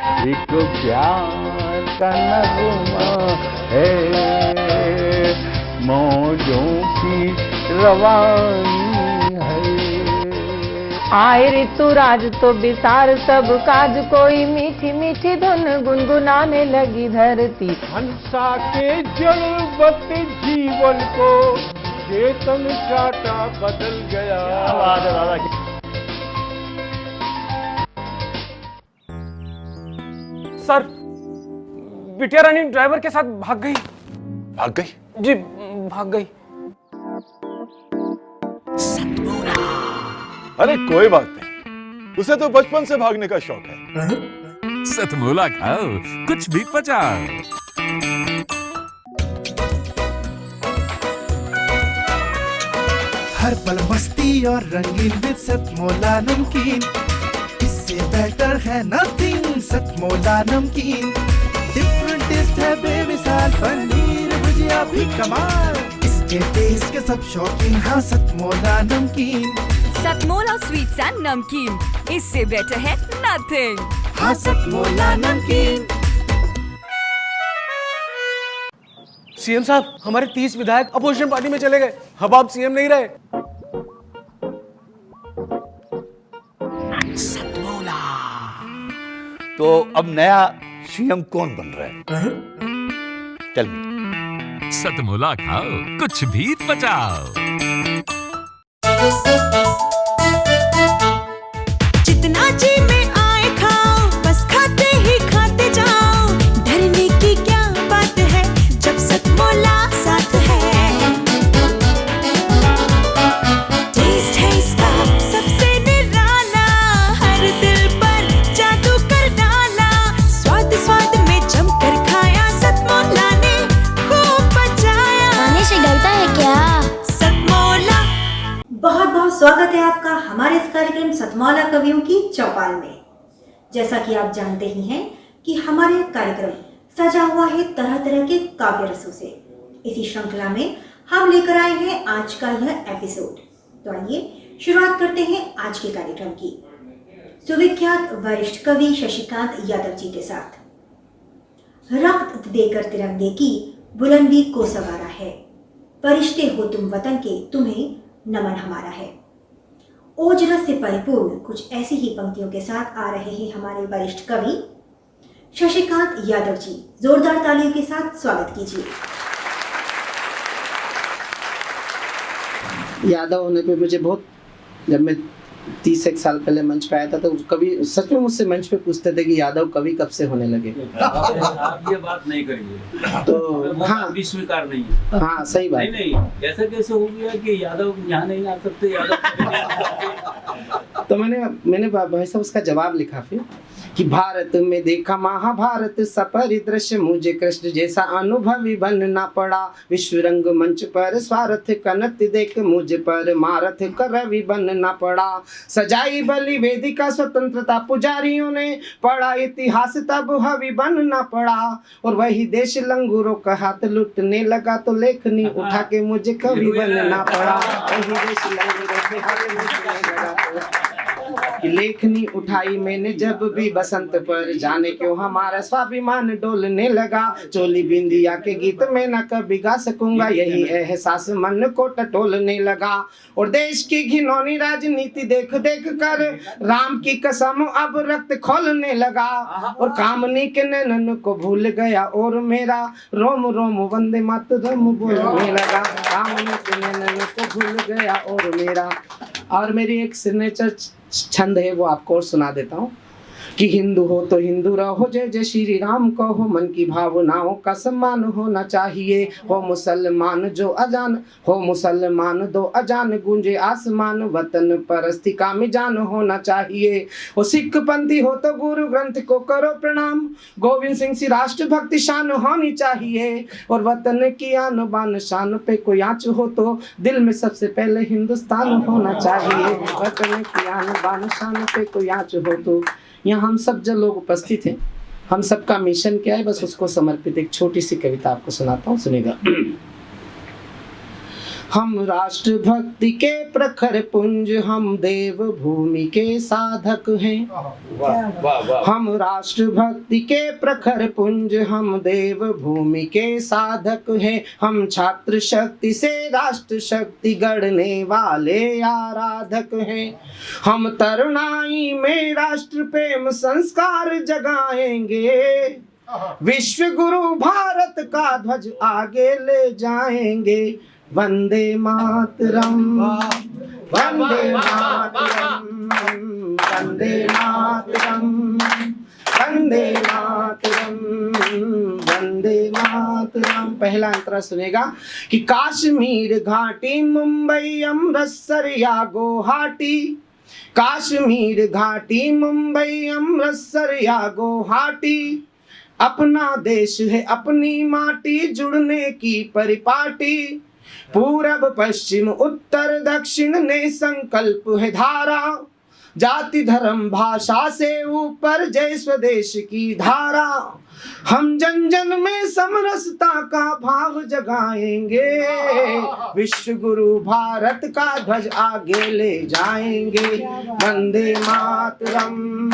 एक प्यार का नगमा है, मौजों की रवानी है। आए ऋतुराज तो बिसार सब काज, कोई मीठी मीठी धुन गुनगुनाने लगी धरती। हंसा के जड़वत जीवन को चेतन चाटा बदल गया। सर, बिटिया रानी ड्राइवर के साथ भाग गई। भाग गई? जी, भाग गई। अरे कोई बात नहीं, उसे तो बचपन से भागने का शौक है। सतमोला खाओ, कुछ भी पचाओ। हर पल मस्ती और रंगीन विद सतमोला नमकीन, इससे बेटर है नथिंग। सतमोला नमकीन, डिफरेंट टेस्ट है बेमिसाल, पनीर भुजिया भी कमाल, इसके टेस्ट के सब शौकीन। हाँ सतमोला नमकीन, सतमोला स्वीट्स एंड नमकीन, इससे बेटर है नथिंग। हाँ सतमोला नमकीन। सीएम साहब, हमारे 30 विधायक अपोजिशन पार्टी में चले गए। अब आप सीएम नहीं रहे। तो अब नया सीएम कौन बन रहा है? Tell me. सतमोला खाओ, कुछ भी पचाओ। जितना जी में आए खाओ, बस खाते ही खाते जाओ। डरने की क्या बात है जब सतमोला साथ है। टेस्ट है इसका सबसे निराला, हर दिल पर जादू कर डाला। स्वाद स्वाद में जमकर खाया, सतमोला ने खूब बचाया। खाने से डरता है क्या? सतमोला। बहुत बहुत स्वागत है आपका हमारे इस कार्यक्रम सतमोला कवियों की चौपाल में। जैसा कि आप जानते ही हैं कि हमारे कार्यक्रम सजा हुआ है तरह तरह के काव्य रसों से। इसी श्रृंखला में हम लेकर आए हैं आज का यह एपिसोड। तो आइए शुरुआत करते हैं आज के कार्यक्रम की सुविख्यात वरिष्ठ कवि शशिकांत यादव जी के साथ। रक्त देकर तिरंगे की बुलंदी को सवारा है, फरिश्ते हो तुम वतन के, तुम्हें नमन हमारा है। ओजरस से परिपूर्ण कुछ ऐसी ही पंक्तियों के साथ आ रहे हैं हमारे वरिष्ठ कवि शशिकांत यादव जी। जोरदार तालियों के साथ स्वागत कीजिए। यादव होने पे मुझे बहुत, जब मैं 30 साल पहले मंच पे आया था तो कभी सच में मुझसे मंच पे पूछते थे कि यादव कवि कब से होने लगे। आप ये बात नहीं करेंगे तो हाँ, अभी स्वीकार नहीं है। हाँ सही बात। नहीं ऐसा कैसे हो गया कि यादव यहाँ नहीं आ सकते? यादव तो मैंने भाई साहब उसका जवाब लिखा फिर कि भारत में देखा महाभारत सा परिदृश्य, मुझे कृष्ण जैसा अनुभवी बनना पड़ा। विश्व रंग मंच पर स्वार्थ का नृत्य देख मुझे पर मारथ का रवि बनना पड़ा। सजाई बलि वेदिका स्वतंत्रता पुजारियों ने, पढ़ा इतिहास तब हवि बनना पड़ा। और वही देश लंगूरों का हाथ लुटने लगा तो लेखनी उठा के मुझे कवि बनना पड़ा। वही देश लंगूरों के हाथ लुटने लगा कि लेखनी उठाई मैंने जब भी बसंत पर, जाने क्यों हमारा स्वाभिमान डोलने लगा। चोली बिंदिया के गीत में न कभी गा सकूंगा, यही एहसास मन को टटोलने लगा। और देश की घिनौनी राजनीति देख देख कर राम की कसम अब रक्त खोलने लगा। और कामनी के नैनन को भूल गया और मेरा रोम रोम वंदे मातरम बोलने लगा। कामनी के नैनन को भूल गया और मेरा, और मेरी एक सिग्नेचर छंद है वो आपको और सुना देता हूँ कि हिंदू हो तो हिंदू रहो, जय जय श्री राम कहो, मन की भावनाओं का सम्मान होना चाहिए। हो मुसलमान दो अजान गूंजे आसमान, वतन परस्ती का मिजान होना चाहिए। हो सिख पंथी हो तो गुरु ग्रंथ को करो प्रणाम, गोविंद सिंह सी राष्ट्र भक्ति शान होनी चाहिए। और वतन की आन बान शान पे कोई आँच हो तो दिल में सबसे पहले हिंदुस्तान होना चाहिए। वतन की आन बान शान पे कोई आँच हो तो। यहाँ हम सब जो लोग उपस्थित हैं, हम सबका मिशन क्या है, बस उसको समर्पित एक छोटी सी कविता आपको सुनाता हूँ, सुनेगा। हम राष्ट्र भक्ति के प्रखर पुंज, हम देव भूमि के साधक हैं। हम राष्ट्र भक्ति के प्रखर पुंज, हम देव भूमि के साधक हैं। हम छात्र शक्ति से राष्ट्र शक्ति गढ़ने वाले आराधक हैं। हम तरुणाई में राष्ट्र प्रेम संस्कार जगाएंगे, विश्व गुरु भारत का ध्वज आगे ले जाएंगे। वंदे मातरम, वंदे मातरम, वंदे मातरम, वंदे मातरम, वंदे मातरम। पहला अंतरा सुनेगा कि काश्मीर घाटी, मुंबई, अमृतसर या गुवाहाटी, काश्मीर घाटी, मुंबई, अमृतसर या गुवाहाटी, अपना देश है अपनी माटी, जुड़ने की परिपाटी। पूरब पश्चिम उत्तर दक्षिण ने संकल्प है धारा, जाति धर्म भाषा से ऊपर जय स्वदेश की धारा। हम जन जन में समरसता का भाव जगाएंगे, विश्व गुरु भारत का ध्वज आगे ले जाएंगे। वंदे मातरम,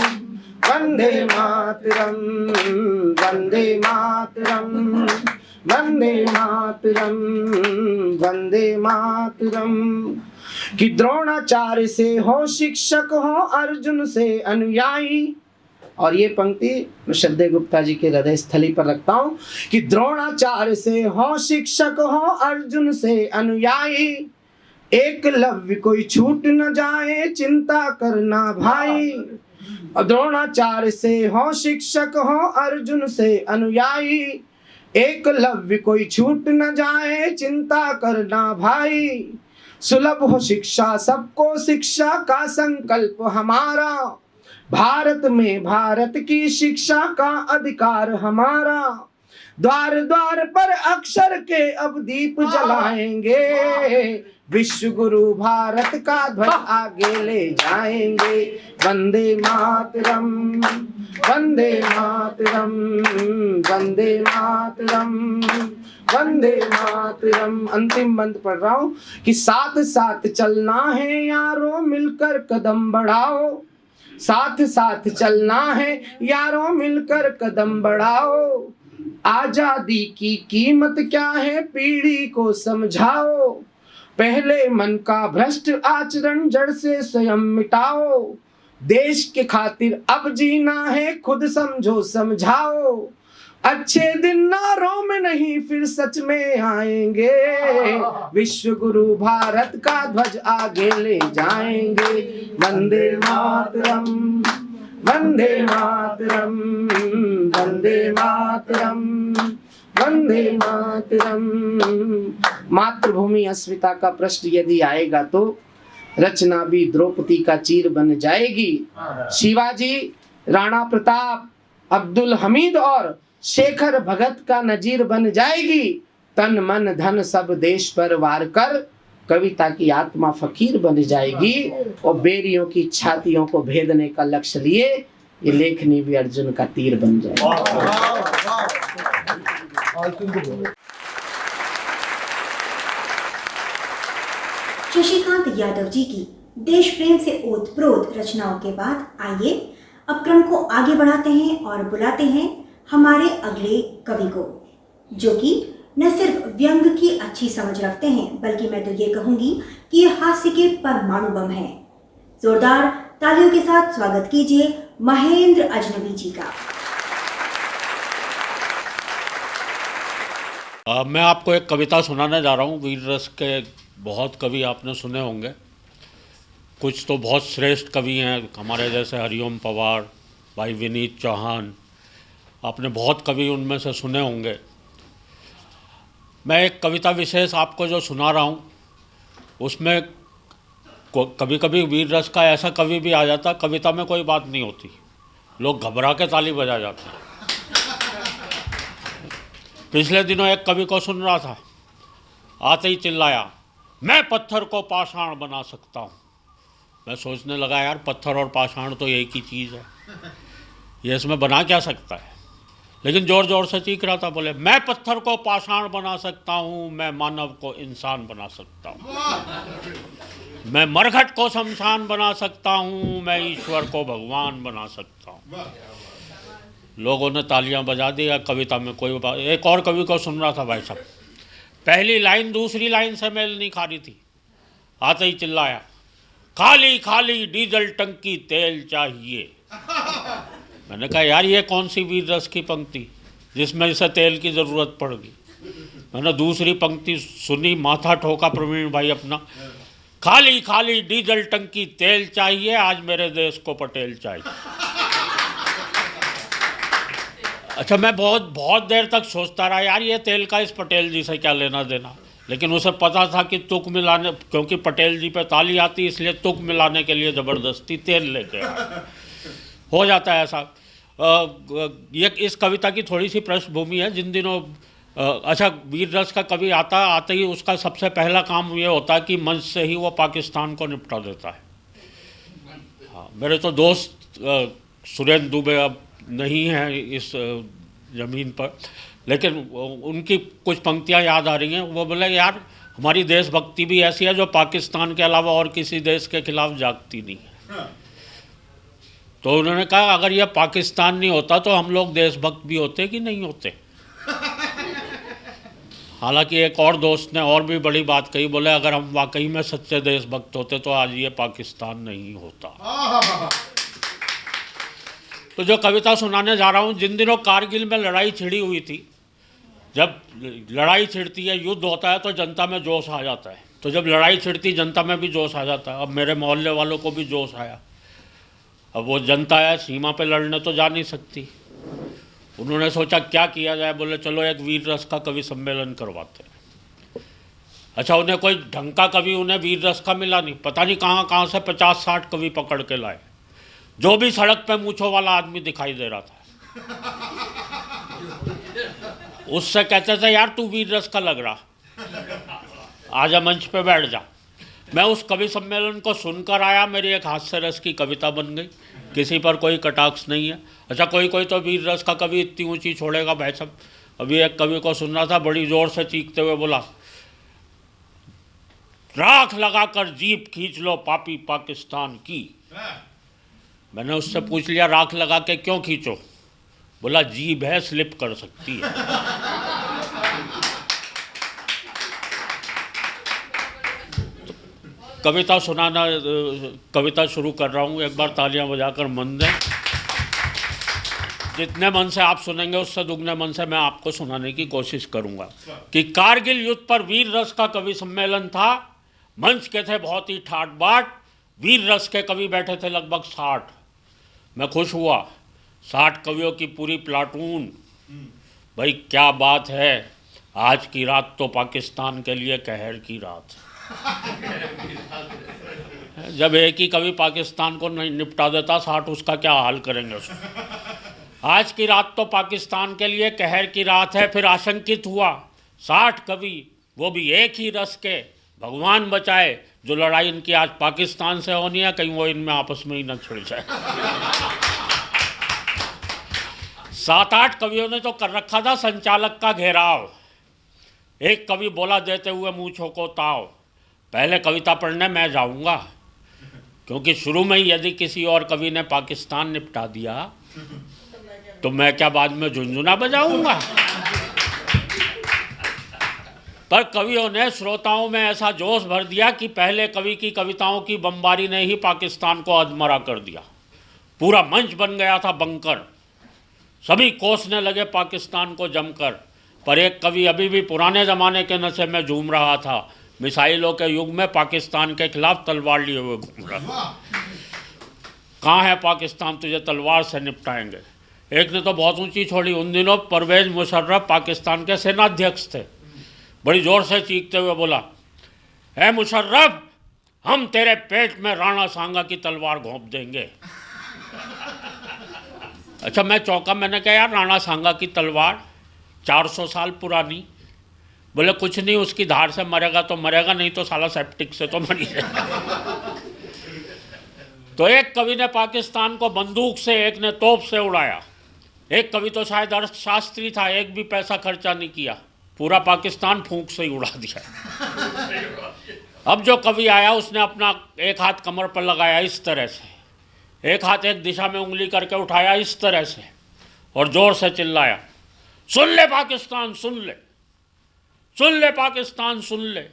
वंदे मातरम, वंदे मातरम, वंदे मातरम, वंदे मातरम। कि द्रोणाचार्य से हो शिक्षक, हो अर्जुन से अनुयायी। और ये पंक्ति मैं श्रद्धेय गुप्ता जी के हृदय स्थली पर रखता हूं कि द्रोणाचार्य से हो शिक्षक, हो अर्जुन से अनुयायी, एकलव्य कोई छूट न जाए चिंता करना भाई। द्रोणाचार्य से हो शिक्षक, हो अर्जुन से अनुयायी, एकलव्य कोई छूट न जाए चिंता करना भाई। सुलभ हो शिक्षा सबको, शिक्षा का संकल्प हमारा, भारत में भारत की शिक्षा का अधिकार हमारा। द्वार द्वार पर अक्षर के अब दीप जलाएंगे, विश्व गुरु भारत का ध्वज आगे ले जाएंगे। वंदे मातरम, वंदे मातरम, वंदे मातरम, वंदे मातरम। अंतिम मंत्र पढ़ रहा हूं कि साथ साथ चलना है यारों, मिलकर कदम बढ़ाओ। साथ साथ चलना है यारों, मिलकर कदम बढ़ाओ। आजादी की कीमत क्या है पीढ़ी को समझाओ। पहले मन का भ्रष्ट आचरण जड़ से स्वयं मिटाओ। देश के खातिर अब जीना है खुद समझो समझाओ। अच्छे दिन नारों में नहीं फिर सच में आएंगे, विश्व गुरु भारत का ध्वज आगे ले जाएंगे। वंदे मातरम, वंदे मातरम, वंदे मातरम, वंदे मातरम। मातृभूमि अस्मिता का प्रश्न यदि आएगा तो रचना भी द्रौपदी का चीर बन जाएगी। शिवाजी, राणा प्रताप, अब्दुल हमीद और शेखर भगत का नजीर बन जाएगी। तन मन धन सब देश पर वार कर, कविता की आत्मा फकीर बन जाएगी। और बेरियों की छातियों को भेदने का लक्ष्य लिए ये लेखनी भी अर्जुन का तीर बन जाएगी। शशिकांत यादव जी की देश प्रेम से ओतप्रोत रचनाओं के बाद आइए अब क्रम को आगे बढ़ाते हैं और बुलाते हैं हमारे अगले कवि को, जो कि न सिर्फ व्यंग की अच्छी समझ रखते हैं बल्कि मैं तो ये कहूंगी कि ये हास्य के परमाणु बम हैं। जोरदार तालियों के साथ स्वागत कीजिए महेंद्र अजनबी जी का। मैं आपको एक कविता सुनाने जा रहा हूँ। वीर रस के बहुत कवि आपने सुने होंगे, कुछ तो बहुत श्रेष्ठ कवि हैं हमारे जैसे हरिओम पवार, भाई विनीत चौहान, आपने बहुत कवि उनमें से सुने होंगे। मैं एक कविता विशेष आपको जो सुना रहा हूँ उसमें कभी कभी वीर रस का ऐसा कवि भी आ जाता, कविता में कोई बात नहीं होती, लोग घबरा के ताली बजा जाते हैं। पिछले दिनों एक कवि को सुन रहा था, आते ही चिल्लाया, मैं पत्थर को पाषाण बना सकता हूँ। मैं सोचने लगा यार पत्थर और पाषाण तो एक ही चीज़ है, ये इसमें बना क्या सकता है। लेकिन जोर जोर से चीख रहा था, बोले मैं पत्थर को पाषाण बना सकता हूँ, मैं मानव को इंसान बना सकता हूँ, मैं मरघट को शमशान बना सकता हूँ, मैं ईश्वर को भगवान बना सकता हूँ। लोगों ने तालियां बजा दी। कविता में कोई बात, एक और कवि को सुन रहा था भाई साहब, पहली लाइन दूसरी लाइन से मेल नहीं खा रही थी, आते ही चिल्लाया, खाली खाली डीजल टंकी तेल चाहिए। मैंने कहा यार ये कौन सी वीर रस की पंक्ति जिसमें इसे तेल की ज़रूरत पड़ गई। मैंने दूसरी पंक्ति सुनी, माथा ठोका प्रवीण भाई अपना, खाली खाली डीजल टंकी तेल चाहिए, आज मेरे देश को पटेल चाहिए। अच्छा, मैं बहुत देर तक सोचता रहा यार ये तेल का इस पटेल जी से क्या लेना देना, लेकिन उसे पता था कि तुक मिलाने, क्योंकि पटेल जी पे ताली आती इसलिए तुक मिलाने के लिए ज़बरदस्ती तेल लेके आया। हो जाता है ऐसा। ये इस कविता की थोड़ी सी पृष्ठभूमि है। जिन दिनों अच्छा वीर रस का कवि आते ही उसका सबसे पहला काम ये होता है कि मंच से ही वो पाकिस्तान को निपटा देता है। हाँ, मेरे तो दोस्त सुरेंद्र दुबे अब नहीं हैं इस ज़मीन पर, लेकिन उनकी कुछ पंक्तियां याद आ रही हैं। वो बोले यार हमारी देशभक्ति भी ऐसी है जो पाकिस्तान के अलावा और किसी देश के खिलाफ जागती नहीं है। तो उन्होंने कहा अगर यह पाकिस्तान नहीं होता तो हम लोग देशभक्त भी होते कि नहीं होते। हालांकि एक और दोस्त ने और भी बड़ी बात कही, बोले अगर हम वाकई में सच्चे देशभक्त होते तो आज ये पाकिस्तान नहीं होता। तो जो कविता सुनाने जा रहा हूँ, जिन दिनों कारगिल में लड़ाई छिड़ी हुई थी, जब लड़ाई छिड़ती है, युद्ध होता है तो जनता में जोश आ जाता है। तो जब लड़ाई छिड़ती जनता में भी जोश आ जाता है। अब मेरे मोहल्ले वालों को भी जोश आया। अब वो जनता है सीमा पे लड़ने तो जा नहीं सकती। उन्होंने सोचा क्या किया जाए, बोले चलो एक वीर रस का कवि सम्मेलन करवाते हैं। अच्छा, उन्हें कोई ढंग का कवि उन्हें वीर रस का मिला नहीं, पता नहीं कहाँ से 50-60 कवि पकड़ के लाए। जो भी सड़क पे मूंछों वाला आदमी दिखाई दे रहा था उससे कहते थे यार तू वीर रस का लग रहा, आजा मंच पे बैठ जा। मैं उस कवि सम्मेलन को सुनकर आया, मेरी एक हास्य रस की कविता बन गई, किसी पर कोई कटाक्ष नहीं है। अच्छा, कोई तो वीर रस का कवि इतनी ऊंची छोड़ेगा भाई साहब। अभी एक कवि को सुन रहा था, बड़ी जोर से चीखते हुए बोला, राख लगाकर जीप खींच लो पापी पाकिस्तान की। मैंने उससे पूछ लिया राख लगा के क्यों खींचो? बोला जीभ है, स्लिप कर सकती है। कविता शुरू कर रहा हूँ, एक बार तालियां बजाकर मन दें। जितने मन से आप सुनेंगे उससे दुगने मन से मैं आपको सुनाने की कोशिश करूंगा। कि कारगिल युद्ध पर वीर रस का कवि सम्मेलन था, मंच के थे बहुत ही ठाट बाट, वीर रस के कवि बैठे थे लगभग 60। मैं खुश हुआ, 60 कवियों की पूरी प्लाटून। भाई क्या बात है, आज की रात तो पाकिस्तान के लिए कहर की रात। जब एक ही कवि पाकिस्तान को नहीं निपटा देता, 60 उसका क्या हाल करेंगे उसको। आज की रात तो पाकिस्तान के लिए कहर की रात है। फिर आशंकित हुआ, 60 कवि वो भी एक ही रस के, भगवान बचाए जो लड़ाई इनकी आज पाकिस्तान से होनी है, कहीं वो इनमें आपस में ही न छिड़ जाए। 7-8 कवियों ने तो कर रखा था संचालक का घेराव। एक कवि बोला देते हुए मूंछों को ताव, पहले कविता पढ़ने मैं जाऊंगा, क्योंकि शुरू में ही यदि किसी और कवि ने पाकिस्तान निपटा दिया तो मैं क्या बाद में झुनझुना बजाऊंगा। पर कवियों ने श्रोताओं में ऐसा जोश भर दिया कि पहले कवि की कविताओं की बमबारी ने ही पाकिस्तान को अधमरा कर दिया। पूरा मंच बन गया था बंकर, सभी कोसने लगे पाकिस्तान को जमकर। पर एक कवि अभी भी पुराने ज़माने के नशे में झूम रहा था, मिसाइलों के युग में पाकिस्तान के खिलाफ तलवार लिए हुए घूम रहा। कहाँ है पाकिस्तान, तुझे तलवार से निपटाएंगे। एक ने तो बहुत ऊंची छोड़ी, उन दिनों परवेज मुशर्रफ पाकिस्तान के सेनाध्यक्ष थे। बड़ी जोर से चीखते हुए बोला, है मुशर्रफ, हम तेरे पेट में राणा सांगा की तलवार घोंप देंगे। अच्छा, मैं चौंका, मैंने कहा यार राणा सांगा की तलवार 400 साल पुरानी। बोले कुछ नहीं, उसकी धार से मरेगा तो मरेगा, नहीं तो साला सेप्टिक से तो मर ही जाएगा। तो एक कवि ने पाकिस्तान को बंदूक से, एक ने तोप से उड़ाया। एक कवि तो शायद अर्थशास्त्री था, एक भी पैसा खर्चा नहीं किया, पूरा पाकिस्तान फूंक से ही उड़ा दिया। अब जो कवि आया उसने अपना एक हाथ कमर पर लगाया इस तरह से, एक हाथ एक दिशा में उंगली करके उठाया इस तरह से और जोर से चिल्लाया, सुन ले पाकिस्तान सुन ले, सुन ले पाकिस्तान सुन ले।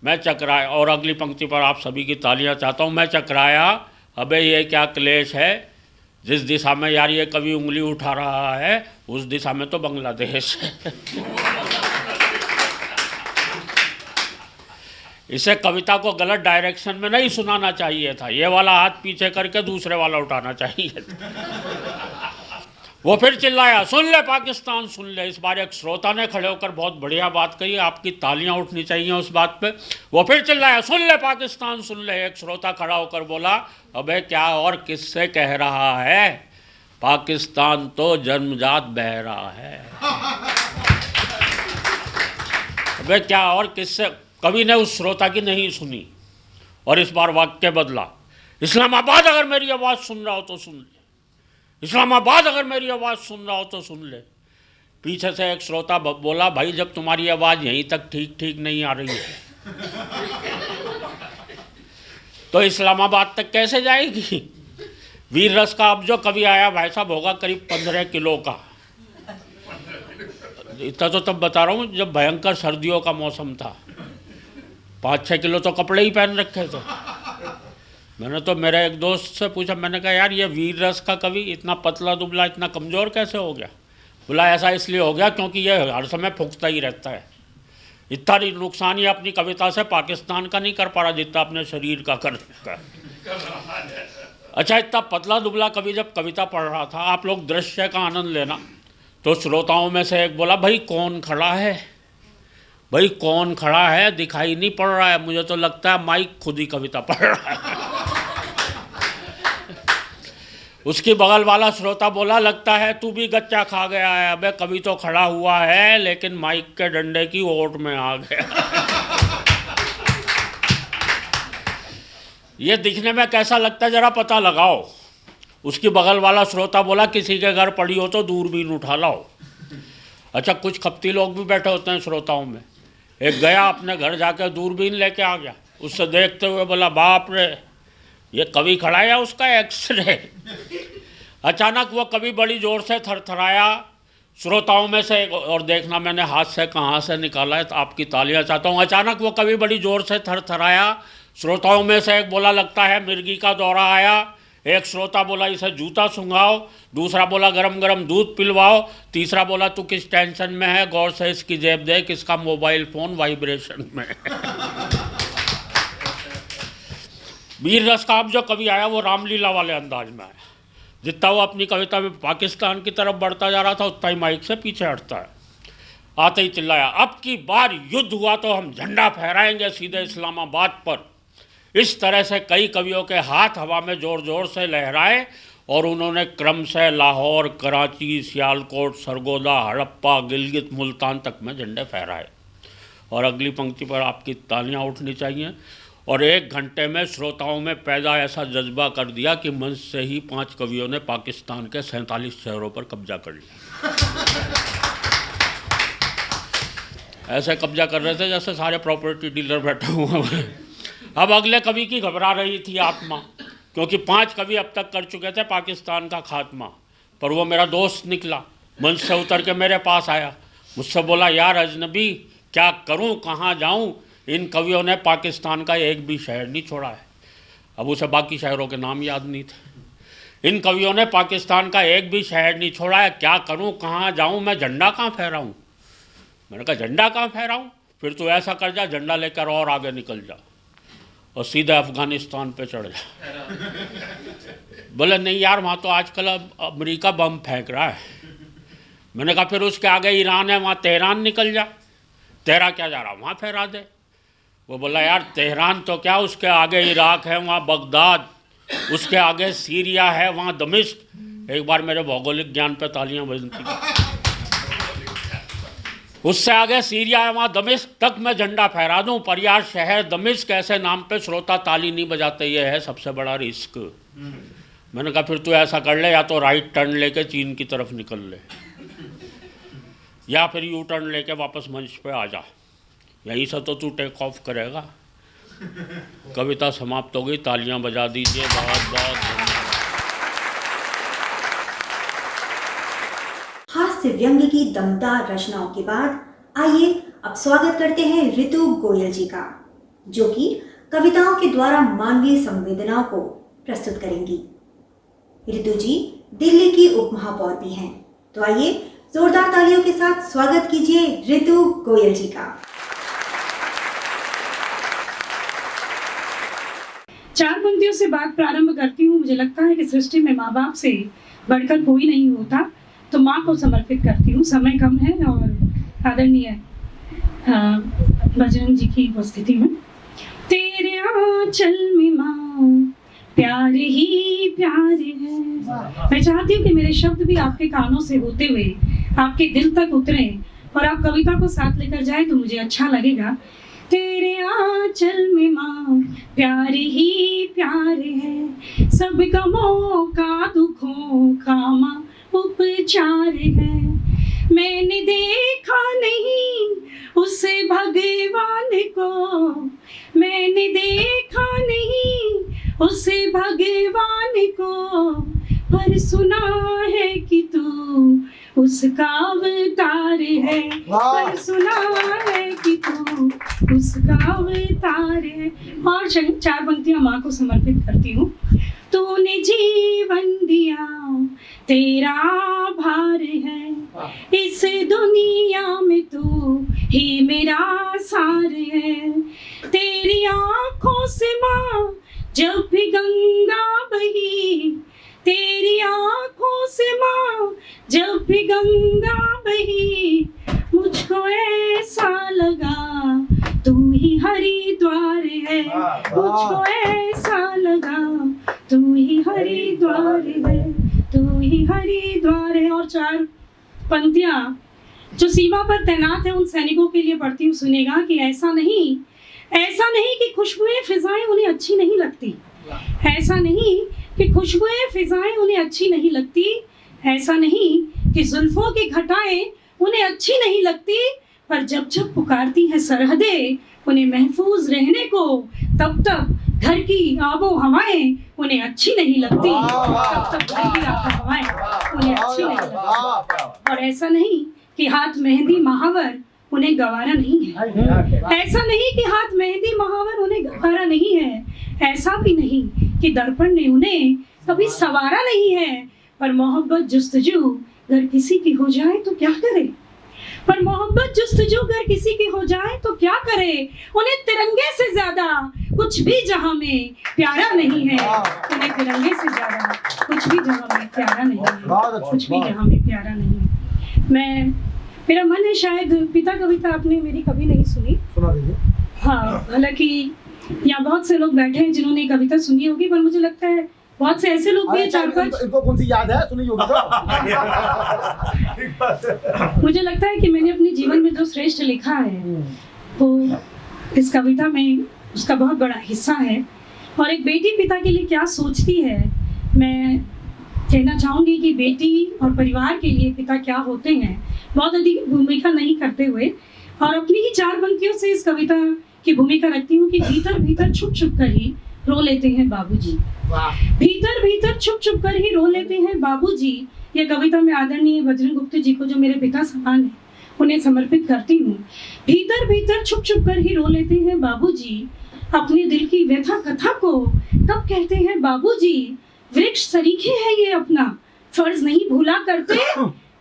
मैं चकराया और अगली पंक्ति पर आप सभी की तालियां चाहता हूं। मैं चकराया, अबे ये क्या क्लेश है, जिस दिशा में यार ये कवि उंगली उठा रहा है उस दिशा में तो बांग्लादेश है। इसे कविता को गलत डायरेक्शन में नहीं सुनाना चाहिए था, ये वाला हाथ पीछे करके दूसरे वाला उठाना चाहिए था। वो फिर चिल्लाया, सुन ले पाकिस्तान सुन ले। इस बार एक श्रोता ने खड़े होकर बहुत बढ़िया बात कही, आपकी तालियां उठनी चाहिए उस बात पे। वो फिर चिल्लाया, सुन ले पाकिस्तान सुन ले। एक श्रोता खड़ा होकर बोला, अबे क्या और किससे कह रहा है, पाकिस्तान तो जन्मजात बह रहा है। अबे क्या और किससे। कवि ने उस श्रोता की नहीं सुनी और इस बार वाक्य बदला, इस्लामाबाद अगर मेरी आवाज़ सुन रहा हो तो सुन ले, इस्लामाबाद अगर मेरी आवाज़ सुन रहा हो तो सुन ले। पीछे से एक श्रोता बोला, भाई जब तुम्हारी आवाज़ यहीं तक ठीक ठीक नहीं आ रही है तो इस्लामाबाद तक कैसे जाएगी। वीर रस का अब जो कवि आया भाई साहब होगा करीब 15 किलो का। इतना तो तब बता रहा हूँ जब भयंकर सर्दियों का मौसम था, 5-6 किलो तो कपड़े ही पहन रखे थे। मैंने तो मेरे एक दोस्त से पूछा, मैंने कहा यार ये वीर रस का कवि इतना पतला दुबला इतना कमज़ोर कैसे हो गया। बोला ऐसा इसलिए हो गया क्योंकि ये हर समय फूंकता ही रहता है, इतना नुकसान ये अपनी कविता से पाकिस्तान का नहीं कर पा रहा जितना अपने शरीर का कर सकता है। अच्छा, इतना पतला दुबला कवि जब कविता पढ़ रहा था, आप लोग दृश्य का आनंद लेना। तो श्रोताओं में से एक बोला, भाई कौन खड़ा है, भाई कौन खड़ा है, दिखाई नहीं पड़ रहा है, मुझे तो लगता है माइक खुद ही कविता पढ़ रहा है। उसकी बगल वाला श्रोता बोला, लगता है तू भी गच्चा खा गया है, अबे कवि तो खड़ा हुआ है लेकिन माइक के डंडे की ओट में आ गया। ये दिखने में कैसा लगता है जरा पता लगाओ। उसकी बगल वाला श्रोता बोला, किसी के घर पड़ी हो तो दूरबीन उठा लाओ। अच्छा, कुछ खपती लोग भी बैठे होते हैं श्रोताओं में। एक गया अपने घर जाकर दूरबीन लेके आ गया, उससे देखते हुए बोला, बाप रे ये कवि खड़ा है उसका एक्सरे। अचानक वो कवि बड़ी जोर से थरथराया। श्रोताओं में से, और देखना मैंने हाथ से कहाँ से निकाला है तो आपकी तालियां चाहता हूँ। अचानक वो कवि बड़ी जोर से थरथराया। श्रोताओं में से एक बोला, लगता है मिर्गी का दौरा आया। एक श्रोता बोला, इसे जूता सूंघाओ। दूसरा बोला, गरम गरम दूध पिलवाओ। तीसरा बोला, तू किस टेंशन में है, गौर से इसकी जेब देख, इसका मोबाइल फ़ोन वाइब्रेशन में। वीर रस का अब जो कवि आया वो रामलीला वाले अंदाज में आया। जितना वो अपनी कविता में पाकिस्तान की तरफ बढ़ता जा रहा था उतना ही माइक से पीछे हटता है। आते ही चिल्लाया, अब की बार युद्ध हुआ तो हम झंडा फहराएंगे सीधे इस्लामाबाद पर। इस तरह से कई कवियों के हाथ हवा में जोर जोर से लहराए और उन्होंने क्रम से लाहौर, कराची, सियालकोट, सरगोदा, हड़प्पा, गिलगित, मुल्तान तक में झंडे फहराए। और अगली पंक्ति पर आपकी तालियां उठनी चाहिए। और 1 घंटे में श्रोताओं में पैदा ऐसा जज्बा कर दिया कि मंच से ही 5 कवियों ने पाकिस्तान के 47 शहरों पर कब्जा कर लिया। ऐसे कब्जा कर रहे थे जैसे सारे प्रॉपर्टी डीलर बैठे हुए हैं। अब अगले कवि की घबरा रही थी आत्मा, क्योंकि 5 कवि अब तक कर चुके थे पाकिस्तान का खात्मा। पर वो मेरा दोस्त निकला, मंच से उतर के मेरे पास आया, मुझसे बोला, यार अजनबी क्या करूं, कहाँ जाऊं, इन कवियों ने पाकिस्तान का एक भी शहर नहीं छोड़ा है। अब उसे बाकी शहरों के नाम याद नहीं थे। इन कवियों ने पाकिस्तान का एक भी शहर नहीं छोड़ा है, क्या करूं, कहाँ जाऊं, मैं झंडा कहाँ फहराऊं। मैंने कहा, झंडा कहाँ फहराऊं, फिर तू ऐसा कर जा, झंडा लेकर और आगे निकल जा और सीधा अफगानिस्तान पे चढ़ जा। बोले नहीं यार, वहाँ तो आजकल अब अमेरिका बम फेंक रहा है। मैंने कहा फिर उसके आगे ईरान है, वहाँ तेहरान निकल जा, तेरा क्या जा रहा, वहाँ फहरा दे। वो बोला, यार तेहरान तो क्या, उसके आगे इराक है, वहाँ बगदाद, उसके आगे सीरिया है, वहाँ दमिश्क। एक बार मेरे भौगोलिक ज्ञान पे तालियां बजती। उससे आगे सीरिया है, वहाँ दमिश्क तक मैं झंडा फहरा दूँ, पर यार शहर दमिश्क ऐसे नाम पे श्रोता ताली नहीं बजाते, ये है सबसे बड़ा रिस्क। मैंने कहा फिर तू ऐसा कर ले, या तो राइट टर्न लेके चीन की तरफ निकल ले, या फिर यू टर्न लेके वापस मंच पे आ जा, यहीं से तो तू टेक ऑफ करेगा। कविता समाप्त हो गई, तालियां बजा दीजिए। बहुत बहुत धन्यवाद। हास्य व्यंग्य की दमदार रचनाओं के बाद आइए अब स्वागत करते हैं ऋतु गोयल जी का, जो कि कविताओं के द्वारा मानवीय संवेदनाओं को प्रस्तुत करेंगी। ऋतु जी दिल्ली की उप महापौर भी हैं, तो आइए जोरदार तालियों के साथ स्वागत कीजिए ऋतु गोयल जी का। चार पंक्तियों से बात प्रारंभ करती हूँ। मुझे लगता है कि सृष्टि में माँ बाप से बढ़कर कोई नहीं होता, तो माँ को समर्पित करती हूँ। समय कम है और आदरणीय बजरंग जी की उपस्थिति में। तेरे आंचल में माँ प्यार ही प्यार है। मैं चाहती हूँ कि मेरे शब्द भी आपके कानों से होते हुए आपके दिल तक उतरे और आप कविता को साथ लेकर जाए तो मुझे अच्छा लगेगा। तेरे आंचल में माँ प्यार ही प्यार है, सब गमों का दुखों का माँ उपचार है। मैंने देखा नहीं उस भगवान को, मैंने देखा नहीं उस भगवान को, पर सुना है कि तू उसका अवतार है, पर सुना है कि तू उसका अवतार है। और चार पंक्तियां माँ को समर्पित करती हूँ। तूने जीवन दिया तेरा भार है, इस दुनिया में तू ही मेरा सार है। तेरी आँखों से माँ जब भी गंगा बही, तेरी आँखों से माँ जब भी गंगा बही, मुझको ऐसा लगा तू ही हरिद्वार है, मुझको ऐसा लगा तू ही हरिद्वार है, तू ही हरिद्वार है। और चार पंक्तियां जो सीमा पर तैनात है उन सैनिकों के लिए पढ़ती हूँ, सुनेगा कि ऐसा नहीं कि खुशबुएं फिजाएं उन्हें अच्छी नहीं लगती, ऐसा नहीं कि खुशबुएं फिजाएं उन्हें अच्छी नहीं लगती, ऐसा नहीं कि जुल्फों की घटाएं उन्हें अच्छी नहीं लगती, पर जब जब पुकारती है सरहदें उन्हें महफूज रहने को, तब तब घर की आबो हवाएं उन्हें अच्छी नहीं लगती, तब तब घर की आबो हवाएं उन्हें अच्छी नहीं लगती। और ऐसा नहीं कि हाथ मेहंदी महावर उन्हें गवारा नहीं है, ऐसा नहीं कि हाथ मेहंदी महावर उन्हें गवारा नहीं है, ऐसा भी नहीं कि दर्पण ने उन्हें कभी सवारा नहीं है, पर मोहब्बत जुस्तजू अगर किसी की हो जाए तो क्या करे, पर मोहब्बत जुस्तजू अगर किसी की हो जाए तो क्या करे, उन्हें तिरंगे से ज्यादा कुछ भी जहां में प्यारा नहीं है, उन्हें तिरंगे से ज्यादा कुछ भी जहां में प्यारा नहीं है, कुछ भी जहां में प्यारा नहीं है। मेरा मन है शायद पिता कविता आपने मेरी कभी नहीं सुनी, सुना दीजिए। हाँ, हालांकि यहाँ बहुत से लोग बैठे हैं जिन्होंने कविता सुनी होगी, पर मुझे लगता है बहुत से ऐसे लोग भी हैं, चार पांच इनको कौन सी याद है, सुनी होगी तो। मुझे लगता है कि मैंने अपने जीवन में जो श्रेष्ठ लिखा है वो इस कविता में उसका बहुत बड़ा हिस्सा है। और एक बेटी पिता के लिए क्या सोचती है, मैं कहना चाहूँगी कि बेटी और परिवार के लिए पिता क्या होते हैं, बहुत अधिक भूमिका नहीं करते हुए और अपनी ही चार पंक्तियों से इस कविता की भूमिका रखती हूँ कि भीतर भीतर छुप छुप कर ही रो लेते हैं बाबूजी, भीतर भीतर छुप छुप कर ही रो लेते हैं बाबूजी। यह कविता मैं आदरणीय बजरंग गुप्ता जी को जो मेरे पिता समान है उन्हें समर्पित करती हूँ। भीतर भीतर छुप छुप कर ही रो लेते हैं बाबूजी, अपने दिल की व्यथा कथा को कब कहते हैं बाबूजी। वृक्ष सरीखे है ये अपना फर्ज नहीं भूला करते,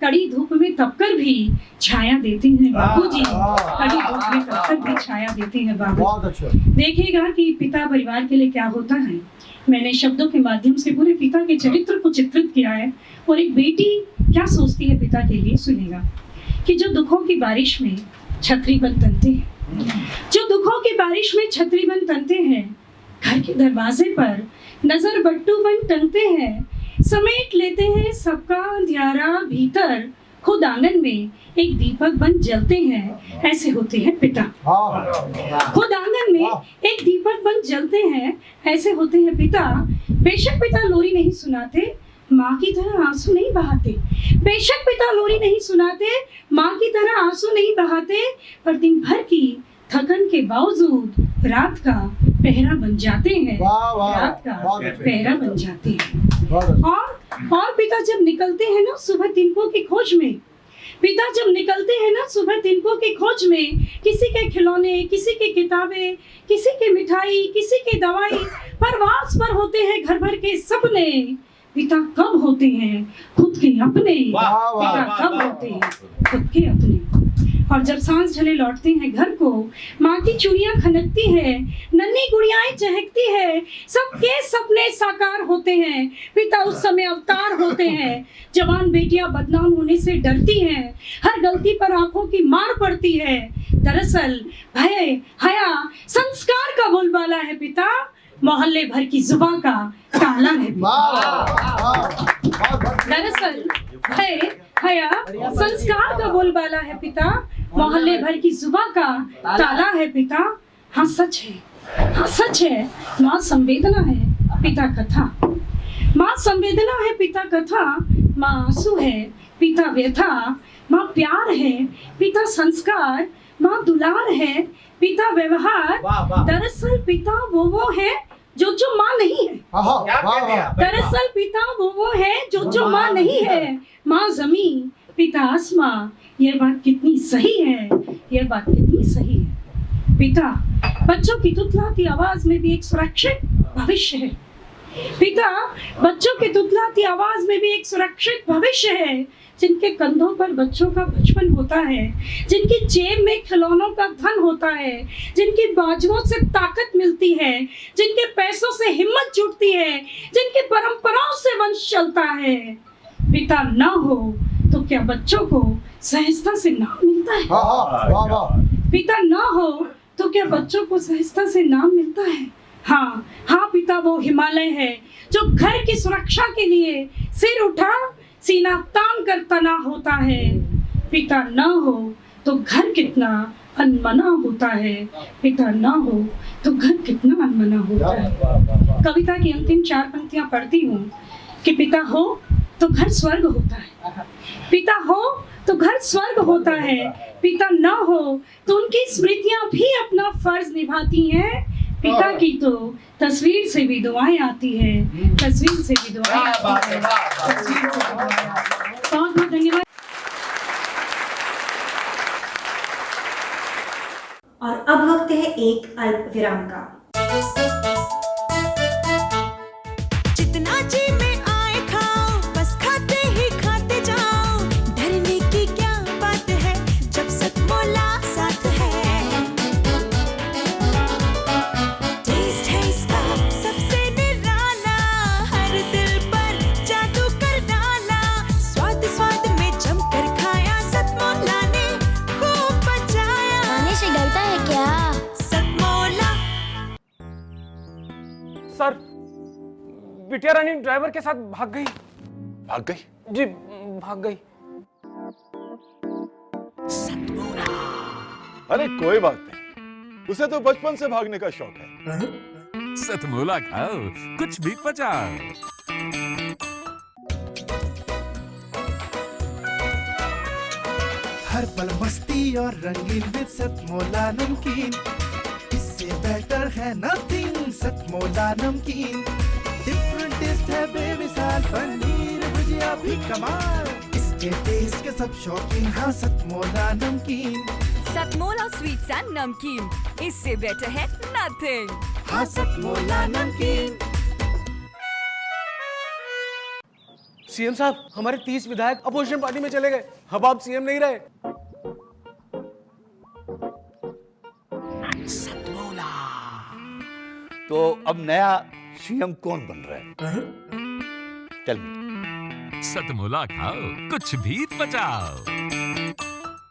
कड़ी धूप में तपकर भी छाया देते हैं बाबूजी, कड़ी धूप में तपकर भी छाया देते हैं बाबूजी। देखिएगा कि पिता परिवार के लिए क्या होता है। मैंने शब्दों के माध्यम से पूरे पिता के चरित्र को चित्रित किया है और एक बेटी क्या सोचती है पिता के लिए, सुनेगा कि जो दुखों की बारिश में छतरी बन तनते हैं, जो दुखों की बारिश में छतरी बन तनते हैं, घर के दरवाजे पर नजर बट्टू बन टंगते हैं, समेट लेते हैं सबका अंधियारा भीतर, खुद आंगन में एक दीपक बन जलते हैं, ऐसे होते हैं पिता। खुद आंगन में एक दीपक बन जलते हैं, ऐसे होते हैं पिता। बेशक पिता लोरी नहीं सुनाते, माँ की तरह आंसू नहीं बहाते। बेशक पिता लोरी नहीं सुनाते, माँ की तरह आंसू नहीं बहाते, पर दिन भर की थकन के बावजूद रात का पहरा बन जाते हैं। रात का पहरा बन जाते हैं। और पिता जब निकलते हैं ना सुबह तिनकों की खोज में, पिता जब निकलते हैं ना सुबह तिनकों की खोज में, किसी के खिलौने, किसी की किताबें, किसी की मिठाई, किसी की दवाई, परवास पर होते हैं घर भर के सपने। पिता कब होते हैं खुद के अपने, पिता कब होते हैं खुद के अपने। और जब सांस ढले लौटते हैं घर को, माँ की चूड़ियाँ खनकती है, नन्ही गुड़ियाएं चहकती है, सबके सपने साकार होते हैं। पिता उस समय अवतार होते हैं। जवान बेटियां बदनाम होने से डरती हैं, हर गलती पर आंखों की मार पड़ती है। दरअसल भय, हया, संस्कार का बोलबाला है पिता, मोहल्ले भर की जुबान का ताला है। दरअसल भय, हया, संस्कार का बोलबाला है पिता, मोहल्ले भर की जुबान का ताला है पिता। हाँ सच है, हाँ सच है, माँ संवेदना है पिता कथा, माँ संवेदना है पिता कथा, माँ आंसू है पिता व्यथा, माँ प्यार है पिता संस्कार, माँ दुलार है पिता व्यवहार। दरअसल पिता वो है जो माँ नहीं है। दरअसल पिता वो है जो माँ नहीं है। माँ जमीन पिता आसमां, ये बात कितनी सही है, ये बात कितनी सही है। पिता बच्चों की तुतलाती आवाज में भी एक सुरक्षित भविष्य है। पिता बच्चों की तुतलाती आवाज में भी एक सुरक्षित भविष्य है। जिनके कंधों पर बच्चों का बचपन होता है, जिनकी जेब में खिलौनों का धन होता है, जिनकी बाजुओं से ताकत मिलती है, जिनके पैसों से हिम्मत जुटती है, जिनकी परंपराओं से वंश चलता है। पिता ना हो तो क्या बच्चों को सहजता से नाम मिलता है? पिता ना हो तो क्या बच्चों को सहजता से नाम मिलता है? हाँ हाँ, पिता वो हिमालय है जो घर की सुरक्षा के लिए सिर उठा सीना तान कर तना होता है। पिता ना हो तो घर कितना अनमना होता है, पिता ना हो तो घर कितना अनमना होता है। कविता की अंतिम 4 पंक्तियां पढ़ती हूँ कि पिता हो तो घर स्वर्ग होता है, पिता हो तो घर स्वर्ग होता है, पिता ना हो तो उनकी स्मृतियां भी अपना फर्ज निभाती हैं। पिता की तो तस्वीर से भी दुआएं आती है, तस्वीर से भी दुआएं आती है। बहुत बहुत धन्यवाद। और अब वक्त है एक अल्प विराम का। जितना जी में आए खाओ, बस खाते ही खाते जाओ, डरने की क्या बात है जब सतमोला साथ है। टेस्ट है इसका सबसे निराला, हर दिल पर जादू कर डाला, स्वाद स्वाद में जमकर खाया, सतमोला ने खूब बचाया। खाने से गलता है क्या? सतमोला। सर, बिटिया रानी ड्राइवर के साथ भाग गई। भाग गई? जी भाग गई। अरे कोई बात नहीं, उसे तो बचपन से भागने का शौक है। सतमोला खाओ, कुछ भी पचाओ। हर पल मस्ती और रंगीन विद सतमोला नमकीन, इससे बेटर है नथिंग। सतमोला नमकीन, डिफरेंट टेस्ट है बेमिसाल, पनीर भुजिया भी कमाल, इसके टेस्ट के सब शौकीन। हाँ सतमोला नमकीन, सतमोला स्वीट्स एंड नमकीन, इससे बेटर है नथिंग। हाँ सतमोला नमकीन। सीएम साहब, हमारे 30 विधायक अपोजिशन पार्टी में चले गए। अब आप सीएम नहीं रहे। तो अब नया सीएम कौन बन रहा है? Tell me. सतमोला खाओ, कुछ भी पचाओ।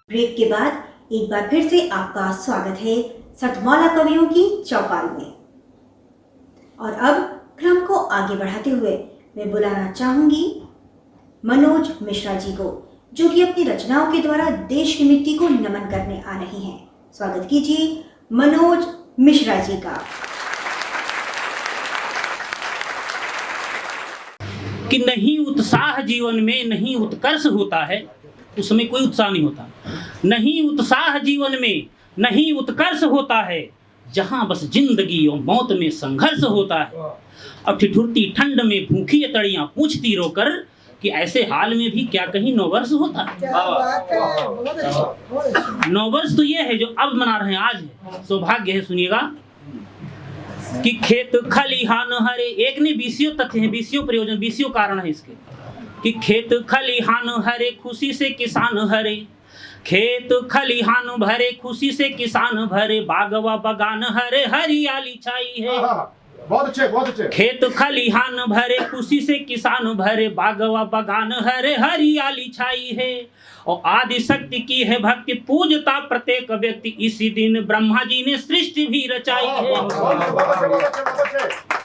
ब्रेक के बाद एक बार फिर से आपका स्वागत है सतमौला कवियों की चौपाल में। और अब क्रम को आगे बढ़ाते हुए मैं बुलाना चाहूंगी मनोज मिश्रा जी को, जो कि अपनी रचनाओं के द्वारा देश की मिट्टी को नमन करने आ रहे हैं। स्वागत कीजिए मनोज मिश्रा जी का। कि नहीं उत्साह जीवन में, नहीं उत्कर्ष होता है, उसमें कोई उत्साह नहीं होता। नहीं उत्साह जीवन में, नहीं उत्कर्ष होता है, जहां बस जिंदगी और मौत में संघर्ष होता है। अब ठिठुरती ठंड में भूखी तड़ियां पूछती रोकर कि ऐसे हाल में भी क्या कहीं नववर्ष होता है। नववर्ष तो ये है जो अब मना रहे हैं, आज है, सौभाग्य है। सुनिएगा कि खेत खलिहान हरे, एक ने 20 तथ्य हैं, 20 प्रयोजन, 20 कारण है इसके, कि खेत खलिहान हरे खुशी से किसान हरे, खेत खलिहान भरे खुशी से किसान भरे, बागवा बगान हरे हरियाली छाई है। बहुत अच्छे, बहुत अच्छे। खेत खलिहान भरे खुशी से किसान भरे, बागवा बगान हरे हरियाली छाई है। और आदि शक्ति की है भक्ति पूजता प्रत्येक व्यक्ति, इसी दिन ब्रह्मा जी ने सृष्टि भी रचाई है।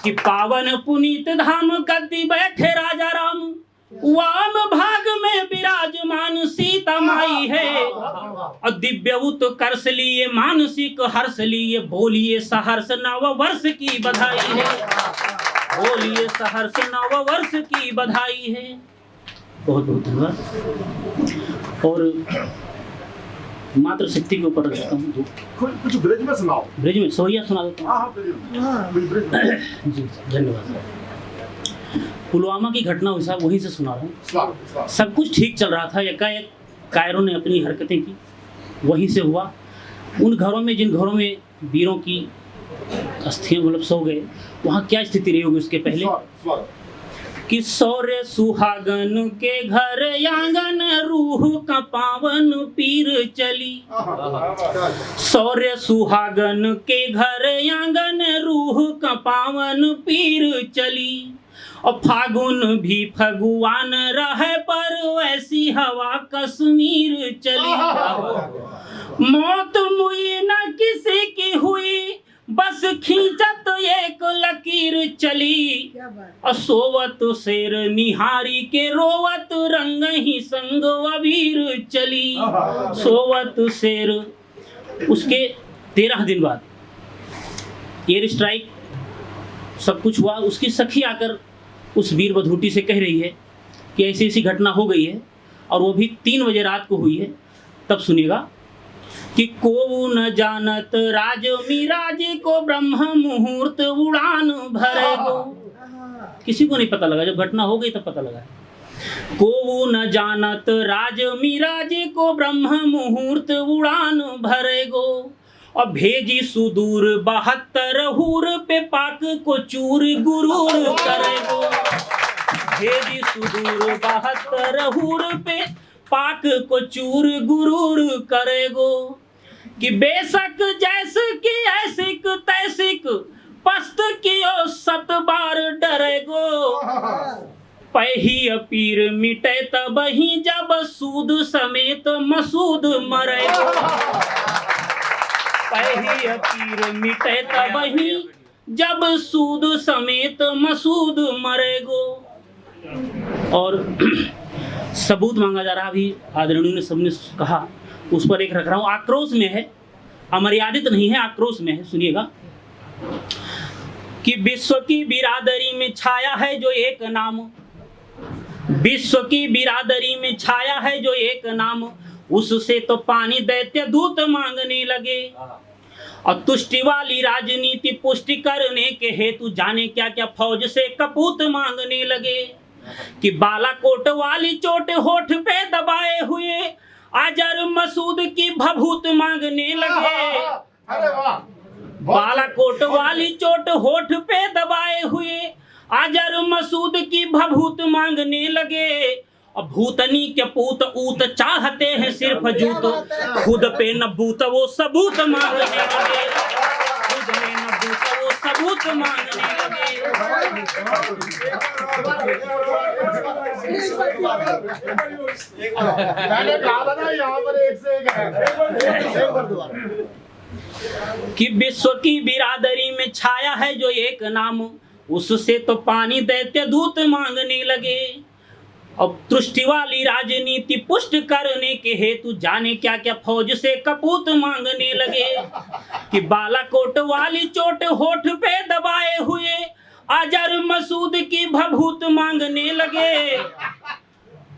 कि पावन पुनीत धाम गद्दी बैठे राजा राम, वाम भाग में विराजमान सीता माई है। और दिव्य उत्कर्ष लिए मानसिक हर्ष लिए, बोलिए सहर्ष नव वर्ष की बधाई है, बोलिए सहर्ष नव वर्ष की बधाई है। बहुत बहुत धन्यवाद। और मात्र शक्ति के ऊपर रखता हूँ कुछ ब्रिज में सुनाओ। ब्रिज में सोहिया सुना देता हूँ। जी धन्यवाद। पुलवामा की घटना हुई साहब, वहीं से सुना रहा हूँ। सब कुछ ठीक चल रहा था, एकाएक कायरों ने अपनी हरकतें की, वहीं से हुआ। उन घरों में, जिन घरों में वीरों की अस्थियां मतलब सो गए, वहाँ क्या स्थिति रही होगी उसके पहले। कि सौर्य सुहागन के घर आंगन, रूह का पावन पीर चली। सौर्य सुहागन के घर आंगन, रूह का पावन पीर चली। और फागुन भी फगुआन रहे, पर ऐसी हवा कश्मीर चली। मौत मुई न किसी की हुई, बस खींचत एक लकीर चली। और सोवत शेर निहारी के, रोवत रंग ही संग अबीर चली। सोवत शेर। उसके 13 दिन बाद एयर स्ट्राइक सब कुछ हुआ। उसकी सखी आकर उस वीर बधूटी से कह रही है कि ऐसी ऐसी घटना हो गई है, और वो भी 3 बजे रात को हुई है। तब सुनिएगा कि को न जानत राज मिराज को, ब्रह्म मुहूर्त उड़ान भरे गो। किसी को नहीं पता लगा, जब घटना हो गई तब पता लगा। को न जानत राज मिराज को, ब्रह्म मुहूर्त उड़ान भरे गो। और भेजी सुदूर 72 हूर पे, पाक को चूर गुरूर करेगो। भेजी सुदूर 72 हूर पे, पाक को चूर गुरूर करेगो। कि बेशक जैसे की ऐसिक तैसिक, पस्त कियो 7 बार डरेगो। पही पीर मिटे तब ही, जब सूद समेत मसूद मरेगो। पही पीर मिटे तब ही, जब सूद समेत मसूद मरेगो। और सबूत मांगा जा रहा, अभी आदरणीय ने सबने कहा, उस पर एक रख रहा हूँ। आक्रोश में है, अमर्यादित नहीं है, आक्रोश में है। सुनिएगा कि विश्व की बिरादरी में छाया है जो एक नाम, विश्व की बिरादरी में छाया है जो एक नाम, उससे तो पानी दैत्य दूत मांगने लगे। और तुष्टि वाली राजनीति पुष्टि करने के हेतु, जाने क्या क्या फौज से कपूत मांगने लगे। कि बालाकोट वाली चोट होठ पे दबाए हुए, अजर मसूद की भभूत मांगने लगे। बालाकोट वाली चोट होठ पे दबाए हुए, अजर मसूद की भभूत मांगने लगे। और भूतनी के पूत ऊत चाहते हैं सिर्फ जूत, खुद पे न बूत वो सबूत मांगने लगे। खुद में न बूत वो सबूत मांगने लगे। मैंने कहा था ना, यहाँ पर एक से एक है। कि विश्व की बिरादरी में छाया है जो एक नाम, उससे तो पानी दैत्य दूत मांगने लगे। अब तुष्टि वाली राजनीति पुष्ट करने के हेतु, जाने क्या क्या फौज से कपूत मांगने लगे। कि बालाकोट वाली चोट होठ पे दबाए हुए, अजर मसूद की भभूत मांगने लगे।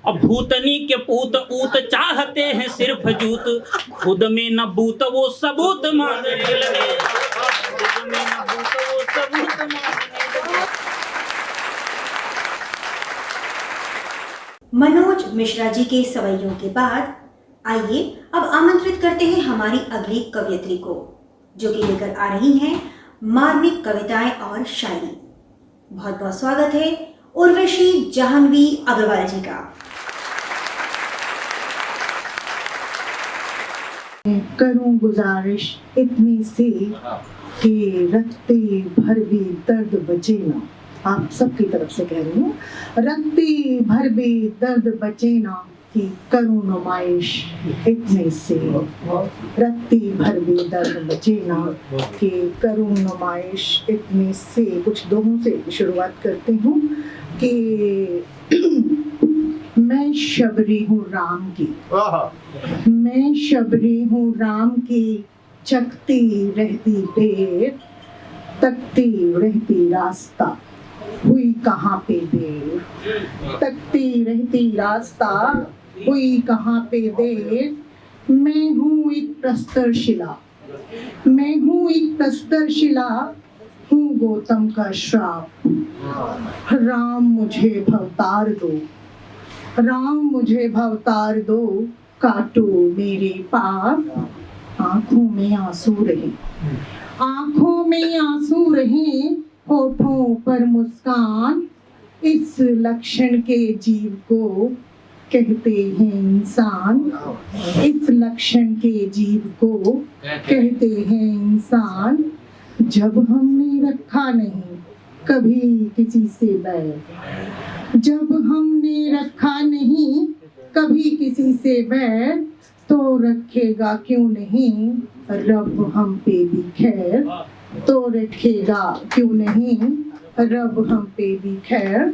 अब भूतनी के पूत ऊत चाहते हैं सिर्फ जूत, खुद में न बूत वो सबूत मांगने लगे। खुद में न बूत वो सबूत मांगने लगे। मनोज मिश्रा जी के सवैयों के बाद आइए अब आमंत्रित करते हैं हमारी अगली कवयित्री को, जो कि लेकर आ रही हैं मार्मिक कविताएं और शायरी। बहुत बहुत स्वागत है उर्वशी जाह्नवी अग्रवाल जी का। करूं गुजारिश इतनी सी कि रत्ती भर भी दर्द बचे ना। आप सबकी तरफ से कह रही हूँ, रत्ती भर भी दर्द बचे ना कि करूं नुमाइश इतने से। रत्ती भर भी दर्द बचे ना कि करूं नुमाइश इतने से। कुछ दोहों से शुरुआत करती हूँ कि मैं शबरी हूँ राम की, मैं शबरी हूँ राम की, चखती रहती देर, तकती रहती रास्ता, हुई कहाँ पे देर। तकती रहती रास्ता, हुई कहाँ पे देर। मैं हूँ एक प्रस्तर शिला, मैं हूँ एक प्रस्तर शिला, हूँ गौतम का श्राप। राम मुझे भवतार दो, राम मुझे भवतार दो, काटो मेरे पाप। आंखों में आंसू रहे, आंखों में आंसू रहे, होठों पर मुस्कान। इस लक्षण के जीव को कहते हैं इंसान, इस लक्षण के जीव को कहते हैं इंसान। जब हमने रखा नहीं कभी किसी से बैर, जब हमने रखा नहीं कभी किसी से बैर, तो रखेगा क्यों नहीं रब हम पे भी खैर। तो रखेगा क्यों नहीं रब हम पे भी खैर।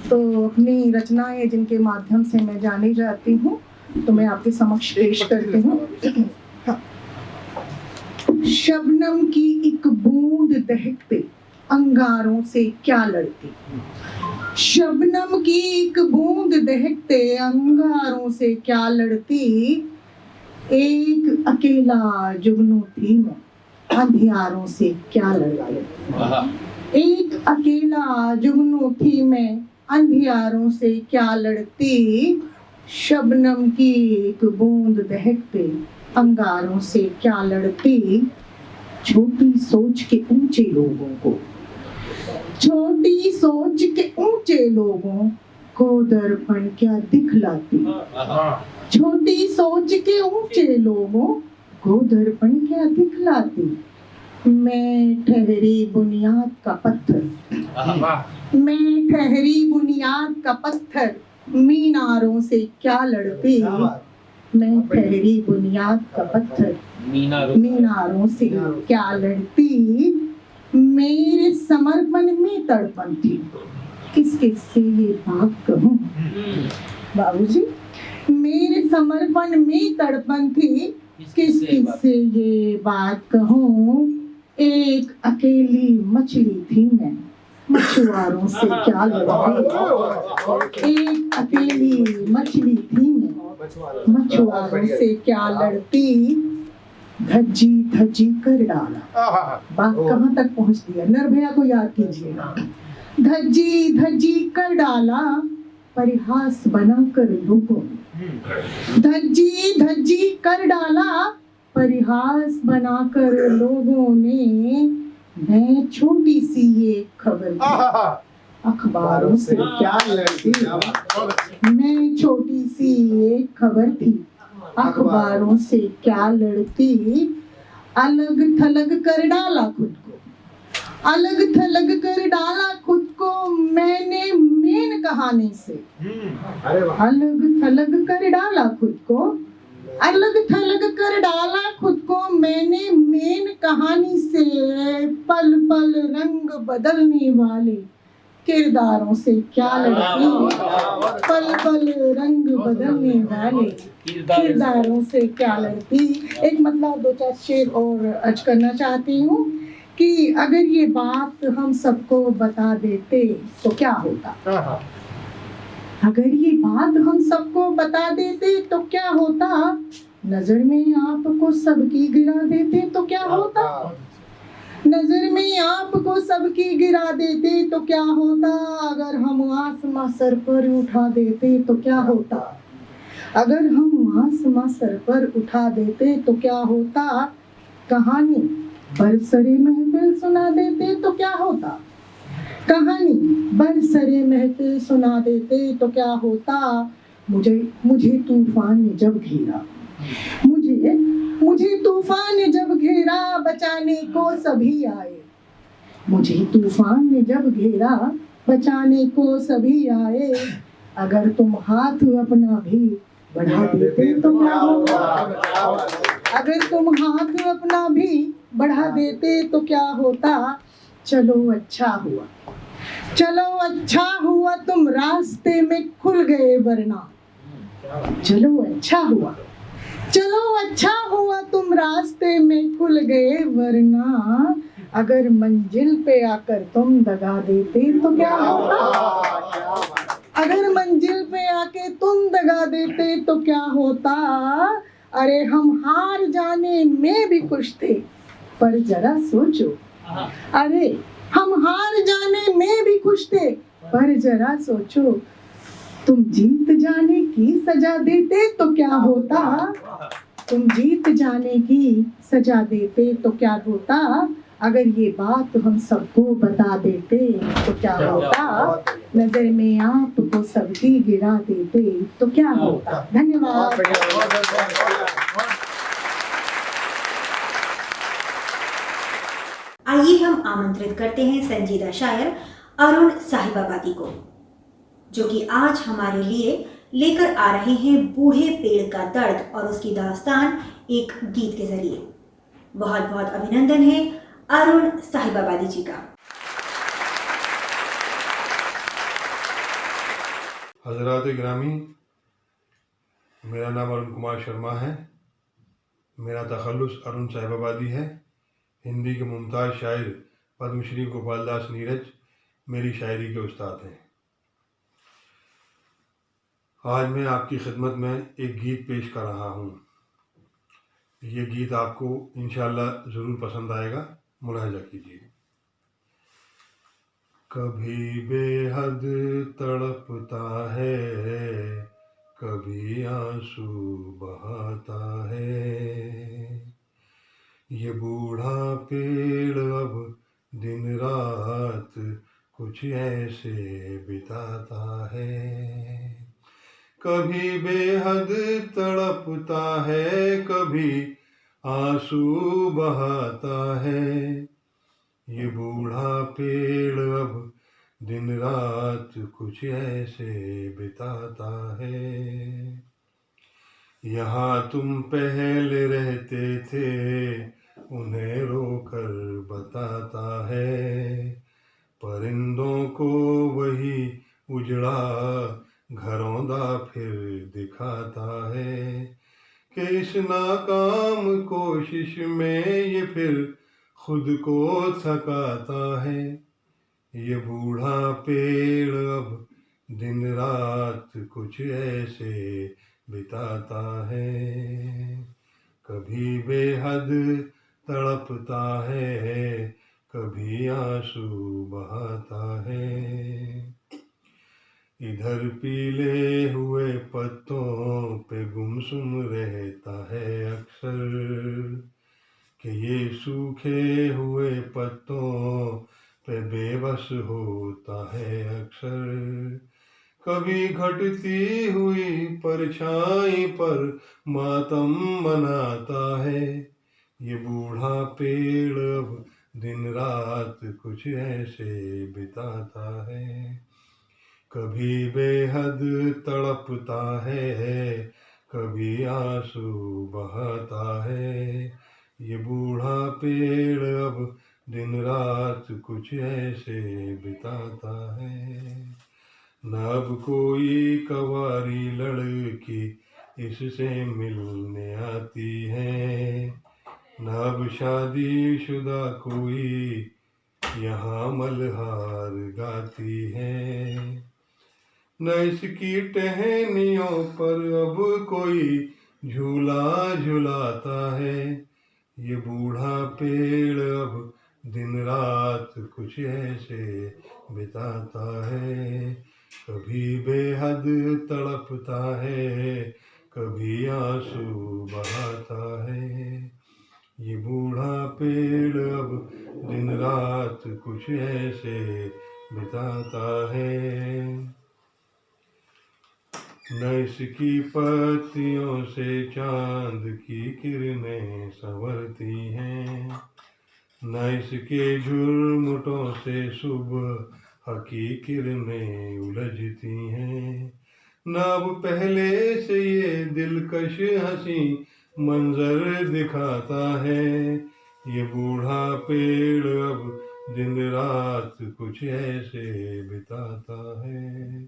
तो अपनी रचनाएं जिनके माध्यम से मैं जानी जाती हूँ, तो मैं आपके समक्ष पेश करती हूँ। शबनम की एक बूंद दहकते अंगारों से क्या लड़ती। शबनम की एक बूंद दहकते अंगारों से क्या लड़ती। एक अकेला जुगनू थी मैं, अंधियारों से क्या लड़ती। एक अकेला जुगनू थी मैं, अंधियारों से क्या लड़ती। शबनम की एक बूंद दहकते अंगारों से क्या लड़ती। छोटी सोच के ऊंचे लोगों को, छोटी सोच के ऊंचे लोगों को दर्पण क्या दिखलाती। छोटी सोच के ऊंचे लोगों को दर्पण क्या दिखलाती। मैं ठहरी बुनियाद का पत्थर, मैं ठहरी बुनियाद का पत्थर, मीनारों से क्या लड़ती। मैं ठहरी बुनियाद का पत्थर, मीनारों से क्या लड़ती। मेरे समर्पण में तड़पन थी, किस किस से ये बात कहूँ। बाबूजी, मेरे समर्पण में तड़पन थी, किस किस से ये बात कहूँ। एक अकेली मछली थी मैं, मछुआरों से क्या लड़ती। एक अकेली मछली थी मैं, मछुआरों से क्या लड़ती। धज्जी धज्जी कर डाला, बात कहाँ तक पहुँच दिया, निर्भया को याद कीजिएगा। धज्जी धज्जी कर डाला, परिहास बनाकर लोगों ने। धज्जी धज्जी कर डाला, परिहास बनाकर लोगों ने। मैं छोटी सी ये खबर थी, अखबारों से क्या लड़ती। मैं छोटी सी ये खबर थी, अखबारों से क्या लड़ती। अलग थलग कर डाला खुद को, अलग थलग कर डाला खुद को मैंने मेन कहानी से। अलग थलग कर डाला खुद को, अलग थलग कर डाला खुद को मैंने मेन कहानी से। पल पल रंग बदलने वाले किरदारों से क्या लड़ती। पल पल रंग बदलने वाले किरदारों से क्या लड़ती। एक मतलब दो चार शेर और अर्ज करना चाहती हूँ कि अगर ये बात हम सबको बता देते तो क्या होता। अगर ये बात हम सबको बता देते तो क्या होता। नजर में आपको सबकी गिरा देते तो क्या होता। नजर में आपको सबकी गिरा देते तो क्या होता। अगर हम आसमां सर पर उठा देते तो क्या होता। अगर हम आसमां सर पर उठा देते तो क्या होता। कहानी बरसरे महफिल सुना देते तो क्या होता। कहानी बरसरे महफिल सुना देते तो क्या होता। मुझे तूफान ने जब घेरा, मुझे तूफान ने जब घेरा, बचाने को सभी आए। मुझे तूफान ने जब घेरा, बचाने को सभी आए। अगर तुम हाथ अपना भी बढ़ा देते तो क्या होता। अगर तुम हाथ अपना भी बढ़ा देते तो क्या होता। चलो अच्छा हुआ, चलो अच्छा हुआ तुम रास्ते में खुल गए वरना। चलो अच्छा हुआ, चलो अच्छा हुआ तुम रास्ते में खुल गए वरना। अगर मंजिल पे आकर तुम दगा देते तो क्या होता। अगर मंजिल पे आके तुम दगा देते तो क्या होता। अरे हम हार जाने में भी खुश थे, पर जरा सोचो। अरे हम हार जाने में भी खुश थे, पर जरा सोचो। तुम जीत जाने की सजा देते तो क्या होता। तुम जीत जाने की सजा देते तो क्या होता। अगर ये बात हम सबको बता देते तो क्या होता। नजर में आपको सबकी गिरा देते तो क्या होता। धन्यवाद। आइए हम आमंत्रित करते हैं संजीदा शायर अरुण साहिबाबादी को, जो कि आज हमारे लिए लेकर आ रहे हैं बूढ़े पेड़ का दर्द और उसकी दास्तान एक गीत के जरिए। बहुत बहुत अभिनंदन है अरुण साहिबाबादी जी का। हजरात ग्रामी, मेरा नाम अरुण कुमार शर्मा है। मेरा तखल्लुस अरुण साहिबाबादी है। हिंदी के मुमताज़ शायर पद्मश्री गोपाल दास नीरज मेरी शायरी के उस्ताद हैं। आज मैं आपकी खिदमत में एक गीत पेश कर रहा हूँ। ये गीत आपको इंशाअल्लाह ज़रूर पसंद आएगा। मुलाहिजा कीजिए। कभी बेहद तड़पता है, कभी आंसू बहाता है। ये बूढ़ा पेड़ अब दिन रात कुछ ऐसे बिताता है। कभी बेहद तड़पता है, कभी आंसू बहाता है। ये बूढ़ा पेड़ अब दिन रात कुछ ऐसे बिताता है। यहाँ तुम पहले रहते थे, उन्हें रोकर बताता है। परिंदों को वही उजड़ा घरों दा फिर दिखाता है कि इस नाकाम कोशिश में ये फिर खुद को थकाता है। ये बूढ़ा पेड़ अब दिन रात कुछ ऐसे बिताता है। कभी बेहद तड़पता है, कभी आंसू बहाता है। इधर पीले हुए पत्तों पे गुमसुम रहता है अक्सर, कि ये सूखे हुए पत्तों पे बेबस होता है अक्सर। कभी घटती हुई परछाई पर मातम मनाता है। ये बूढ़ा पेड़ अब दिन रात कुछ ऐसे बिताता है। कभी बेहद तड़पता है, कभी आंसू बहाता है। ये बूढ़ा पेड़ अब दिन रात कुछ ऐसे बिताता है। न अब कोई कवारी लड़की इससे मिलने आती है। न अब शादी शुदा कोई यहाँ मल्हार गाती है, न इसकी टहनियों पर अब कोई झूला झुलाता है। ये बूढ़ा पेड़ अब दिन रात कुछ ऐसे बिताता है, कभी बेहद तड़पता है, कभी आंसू बहाता है। ये बूढ़ा पेड़ अब दिन रात कुछ ऐसे बिताता है, न इसकी पत्तियों से चांद की किरणें संवरती हैं, न इसके झुरमुटों से सुबह की किरणें उलझती हैं, न अब पहले से ये दिलकश हंसी मंजर दिखाता है। ये बूढ़ा पेड़ अब दिन रात कुछ ऐसे बिताता है,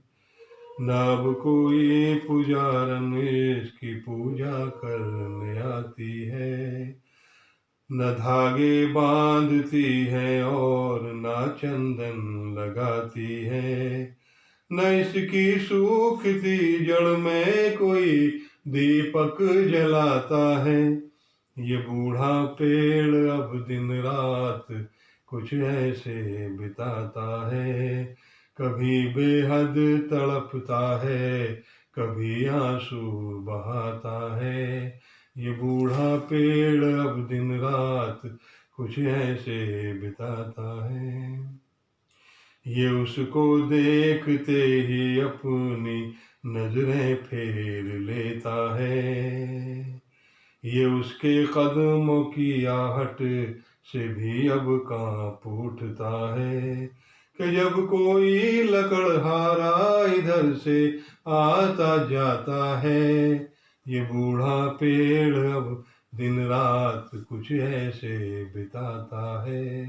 न अब कोई पुजारन इसकी पूजा करने आती है, न धागे बांधती है और न चंदन लगाती है, न इसकी सूखती जड़ में कोई दीपक जलाता है। ये बूढ़ा पेड़ अब दिन रात कुछ ऐसे बिताता है, कभी बेहद तड़पता है, कभी आंसू बहाता है। ये बूढ़ा पेड़ अब दिन रात कुछ ऐसे बिताता है। ये उसको देखते ही अपनी नजरें फेर लेता है, ये उसके कदमों की आहट से भी अब कांप उठता है, कि जब कोई लकड़हारा इधर से आता जाता है। ये बूढ़ा पेड़ अब दिन रात कुछ ऐसे बिताता है,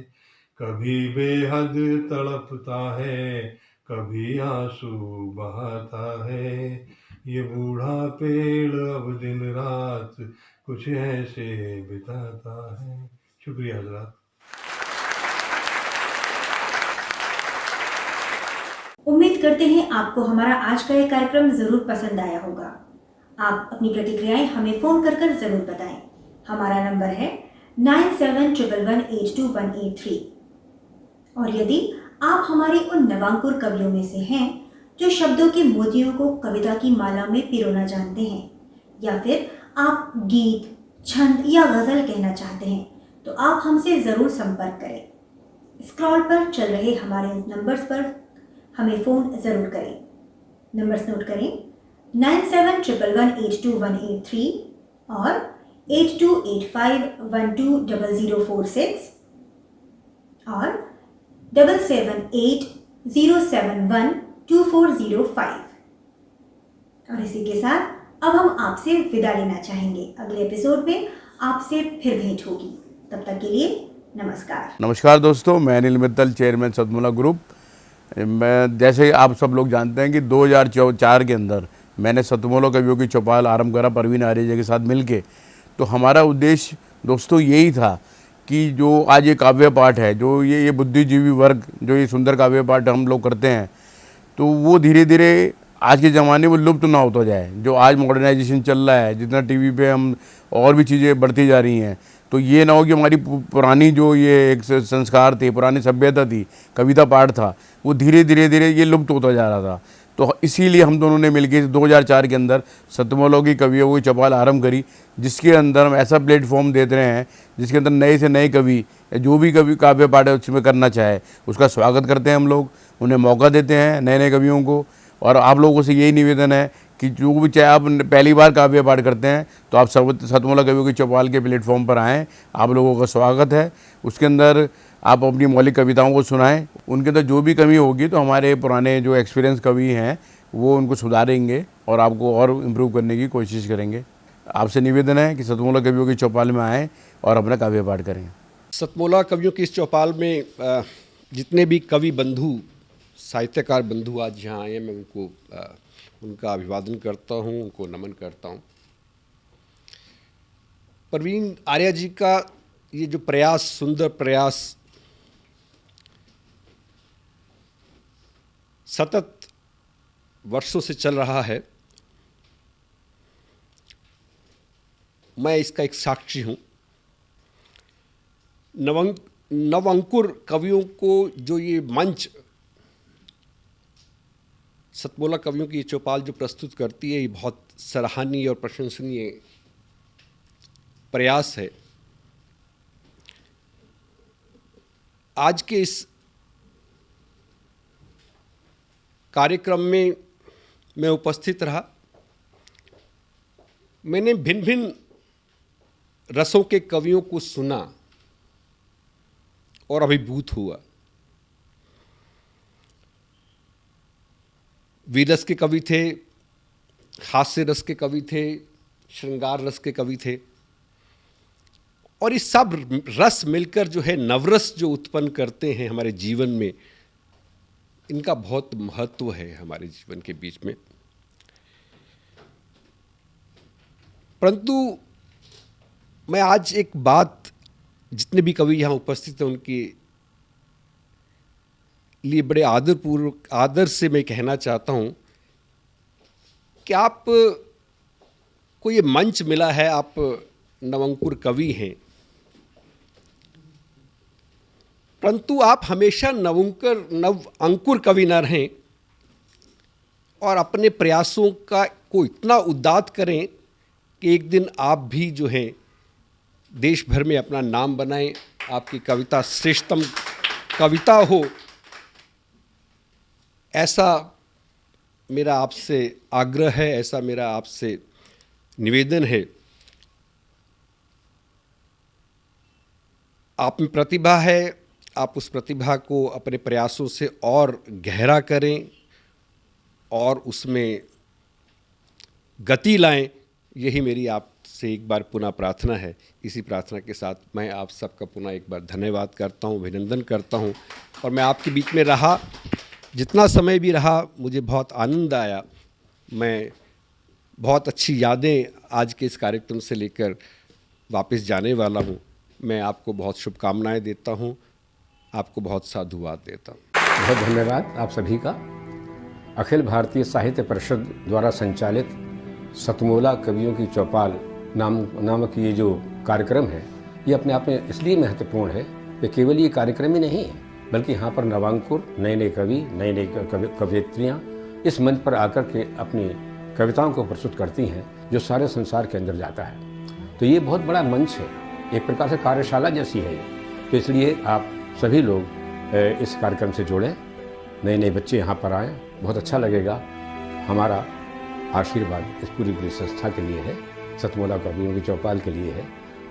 कभी बेहद तड़पता है, कभी आंसू बहाता है। ये बूढ़ा पेड़ अब दिन रात कुछ ऐसे बिताता है। शुक्रिया हजरात। उम्मीद करते हैं आपको हमारा आज का ये कार्यक्रम जरूर पसंद आया होगा। आप अपनी प्रतिक्रियाएं हमें फोन कर जरूर बताएं। हमारा नंबर है 9711182183। और यदि आप हमारे उन नवांकुर कवियों में से हैं जो शब्दों के मोतियों को कविता की माला में पिरोना जानते हैं, या फिर आप गीत, छंद या गजल कहना चाहते हैं, तो आप हमसे जरूर संपर्क करें। स्क्रॉल पर चल रहे हमारे नंबर्स पर हमें फ़ोन ज़रूर करें। नंबर्स नोट करें 9711182183 और 8285120046 और 7780712405। और इसी के साथ अब हम आपसे विदा लेना चाहेंगे। अगले एपिसोड में आपसे फिर भेंट होगी। तब तक के लिए नमस्कार। नमस्कार दोस्तों, मैं अनिल मित्तल, चेयरमैन सतमोला ग्रुप। मैं जैसे आप सब लोग जानते हैं कि 2004 के अंदर मैंने सतमोला कवियों की चौपाल आरंभ करा परवीन आर्य के साथ मिलके। तो हमारा उद्देश्य दोस्तों यही था कि जो आज ये काव्य पाठ है, जो ये बुद्धिजीवी वर्ग जो ये सुंदर काव्य पाठ हम लोग करते हैं, तो वो धीरे धीरे आज के ज़माने में लुप्त ना होता जाए। जो आज मॉडर्नाइजेशन चल रहा है, जितना टीवी पे हम और भी चीज़ें बढ़ती जा रही हैं, तो ये ना हो कि हमारी पुरानी जो ये एक संस्कार थे, पुरानी सभ्यता थी, कविता पाठ था, वो धीरे धीरे ये लुप्त होता जा रहा था। तो इसीलिए हम दोनों ने मिलकर 2004 के अंदर सतमोला की कवियों की चौपाल आरंभ करी, जिसके अंदर हम ऐसा प्लेटफॉर्म देते रहे हैं जिसके अंदर नए से नए कवि जो भी कवि काव्य पाठ है उसमें करना चाहे उसका स्वागत करते हैं। हम लोग उन्हें मौका देते हैं, नए नए कवियों को। और आप लोगों से यही निवेदन है कि जो भी चाहे आप पहली बार काव्य पाठ करते हैं तो आप सतमोला कवियों की चौपाल के प्लेटफॉर्म पर आएँ, आप लोगों का स्वागत है। उसके अंदर आप अपनी मौलिक कविताओं को सुनाएं, उनके अंदर जो भी कमी होगी तो हमारे पुराने जो एक्सपीरियंस कवि हैं वो उनको सुधारेंगे और आपको और इम्प्रूव करने की कोशिश करेंगे। आपसे निवेदन है कि सतमोला कवियों की चौपाल में आएँ और अपना काव्य पाठ करें। सतमोला कवियों की इस चौपाल में जितने भी कवि बंधु, साहित्यकार बंधु आज यहाँ आए हैं, मैं उनको उनका अभिवादन करता हूँ, उनको नमन करता हूँ। प्रवीण आर्या जी का ये जो प्रयास, सुंदर प्रयास, सतत वर्षों से चल रहा है, मैं इसका एक साक्षी हूँ। नवंकुर कवियों को जो ये मंच, सतमोला कवियों की ये चौपाल जो प्रस्तुत करती है, ये बहुत सराहनीय और प्रशंसनीय प्रयास है। आज के इस कार्यक्रम में मैं उपस्थित रहा। मैंने भिन्न भिन्न रसों के कवियों को सुना और अभिभूत हुआ। वीरस के कवि थे, हास्य रस के कवि थे, श्रृंगार रस के कवि थे, और ये सब रस मिलकर जो है नवरस जो उत्पन्न करते हैं हमारे जीवन में, इनका बहुत महत्व है हमारे जीवन के बीच में। परंतु मैं आज एक बात, जितने भी कवि यहाँ उपस्थित हैं उनके लिए बड़े आदरपूर्वक, आदर से मैं कहना चाहता हूँ कि आप को ये मंच मिला है, आप नवंकुर कवि हैं, परंतु आप हमेशा नव अंकुर कवि न रहें और अपने प्रयासों को इतना उद्दात करें कि एक दिन आप भी जो है देश भर में अपना नाम बनाएं, आपकी कविता श्रेष्ठतम कविता हो, ऐसा मेरा आपसे आग्रह है, ऐसा मेरा आपसे निवेदन है। आप में प्रतिभा है, आप उस प्रतिभा को अपने प्रयासों से और गहरा करें और उसमें गति लाएं, यही मेरी आपसे एक बार पुनः प्रार्थना है। इसी प्रार्थना के साथ मैं आप सबका पुनः एक बार धन्यवाद करता हूं, अभिनंदन करता हूं, और मैं आपके बीच में रहा, जितना समय भी रहा मुझे बहुत आनंद आया। मैं बहुत अच्छी यादें आज के इस कार्यक्रम से लेकर वापस जाने वाला हूं। मैं आपको बहुत शुभकामनाएं देता हूं, आपको बहुत साधुवाद देता हूं। बहुत धन्यवाद आप सभी का। अखिल भारतीय साहित्य परिषद द्वारा संचालित सतमोला कवियों की चौपाल नामक ये जो कार्यक्रम है, ये अपने आप में इसलिए महत्वपूर्ण है कि केवल ये कार्यक्रम ही नहीं है, बल्कि यहाँ पर नवांकुर, नए नए कवि, नई नई कवयित्रियाँ इस मंच पर आकर के अपनी कविताओं को प्रस्तुत करती हैं, जो सारे संसार के अंदर जाता है। तो ये बहुत बड़ा मंच है, एक प्रकार से कार्यशाला जैसी है ये। तो इसलिए आप सभी लोग इस कार्यक्रम से जुड़ें, नए नए बच्चे यहाँ पर आएँ, बहुत अच्छा लगेगा। हमारा आशीर्वाद इस पूरी संस्था के लिए है, सतमोला कवियों की चौपाल के लिए है,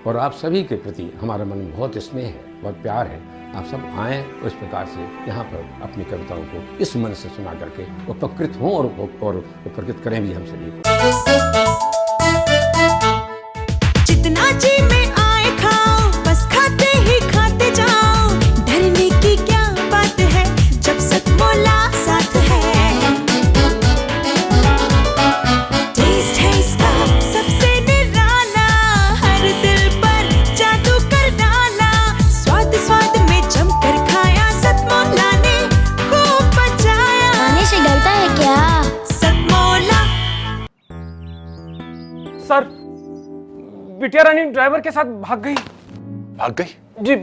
और आप सभी के प्रति हमारा मन में बहुत स्नेह है, बहुत प्यार है। आप सब आएँ और इस प्रकार से यहाँ पर अपनी कविताओं को इस मन से सुना करके उपकृत हों और उपकृत करें भी हम सभी को। जितना जी में आए खाओ, बस खाते ही खाते जाओ, डरने की क्या बात है जब सतमोला साथ है। टेस्ट है इसका सबसे निराला, हर दिल पर जादू कर डाला, स्वाद स्वाद में जमकर खाया, सतमोला ने खूब बचाया। खाने से डरता है क्या? सतमोला। सर, बिटिया रानी ड्राइवर के साथ भाग गई। भाग गई? जी,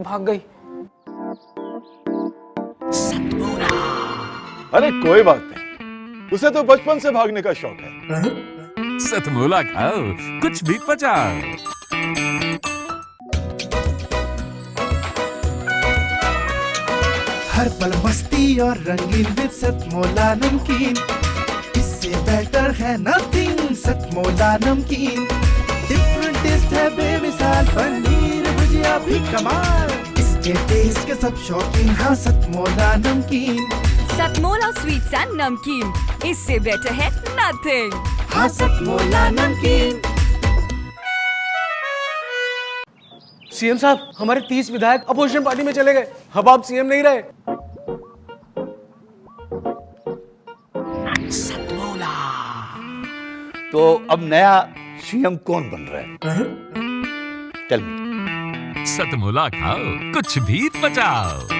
भाग गई। अरे कोई बात नहीं, उसे तो बचपन से भागने का शौक है। सतमोला खाओ, कुछ भी पचाओ। हर पल मस्ती और रंगीन विद सतमोला नमकीन, इससे बेटर है नथिंग। सतमोला नमकीन डिफरेंट टेस्ट है बेमिसाल, पनीर भुजिया भी कमाल, इसके टेस्ट के सब शौकीन। हाँ सतमोला नमकीन, सतमोला स्वीट्स एंड नमकीन, इससे बेटर है नथिंग। हाँ सतमोला नमकीन। सीएम साहब, हमारे 30 विधायक अपोजिशन पार्टी में चले गए। अब आप सीएम नहीं रहे। तो अब नया सीएम कौन बन रहा है? Tell me. सतमोला खाओ, कुछ भी पचाओ।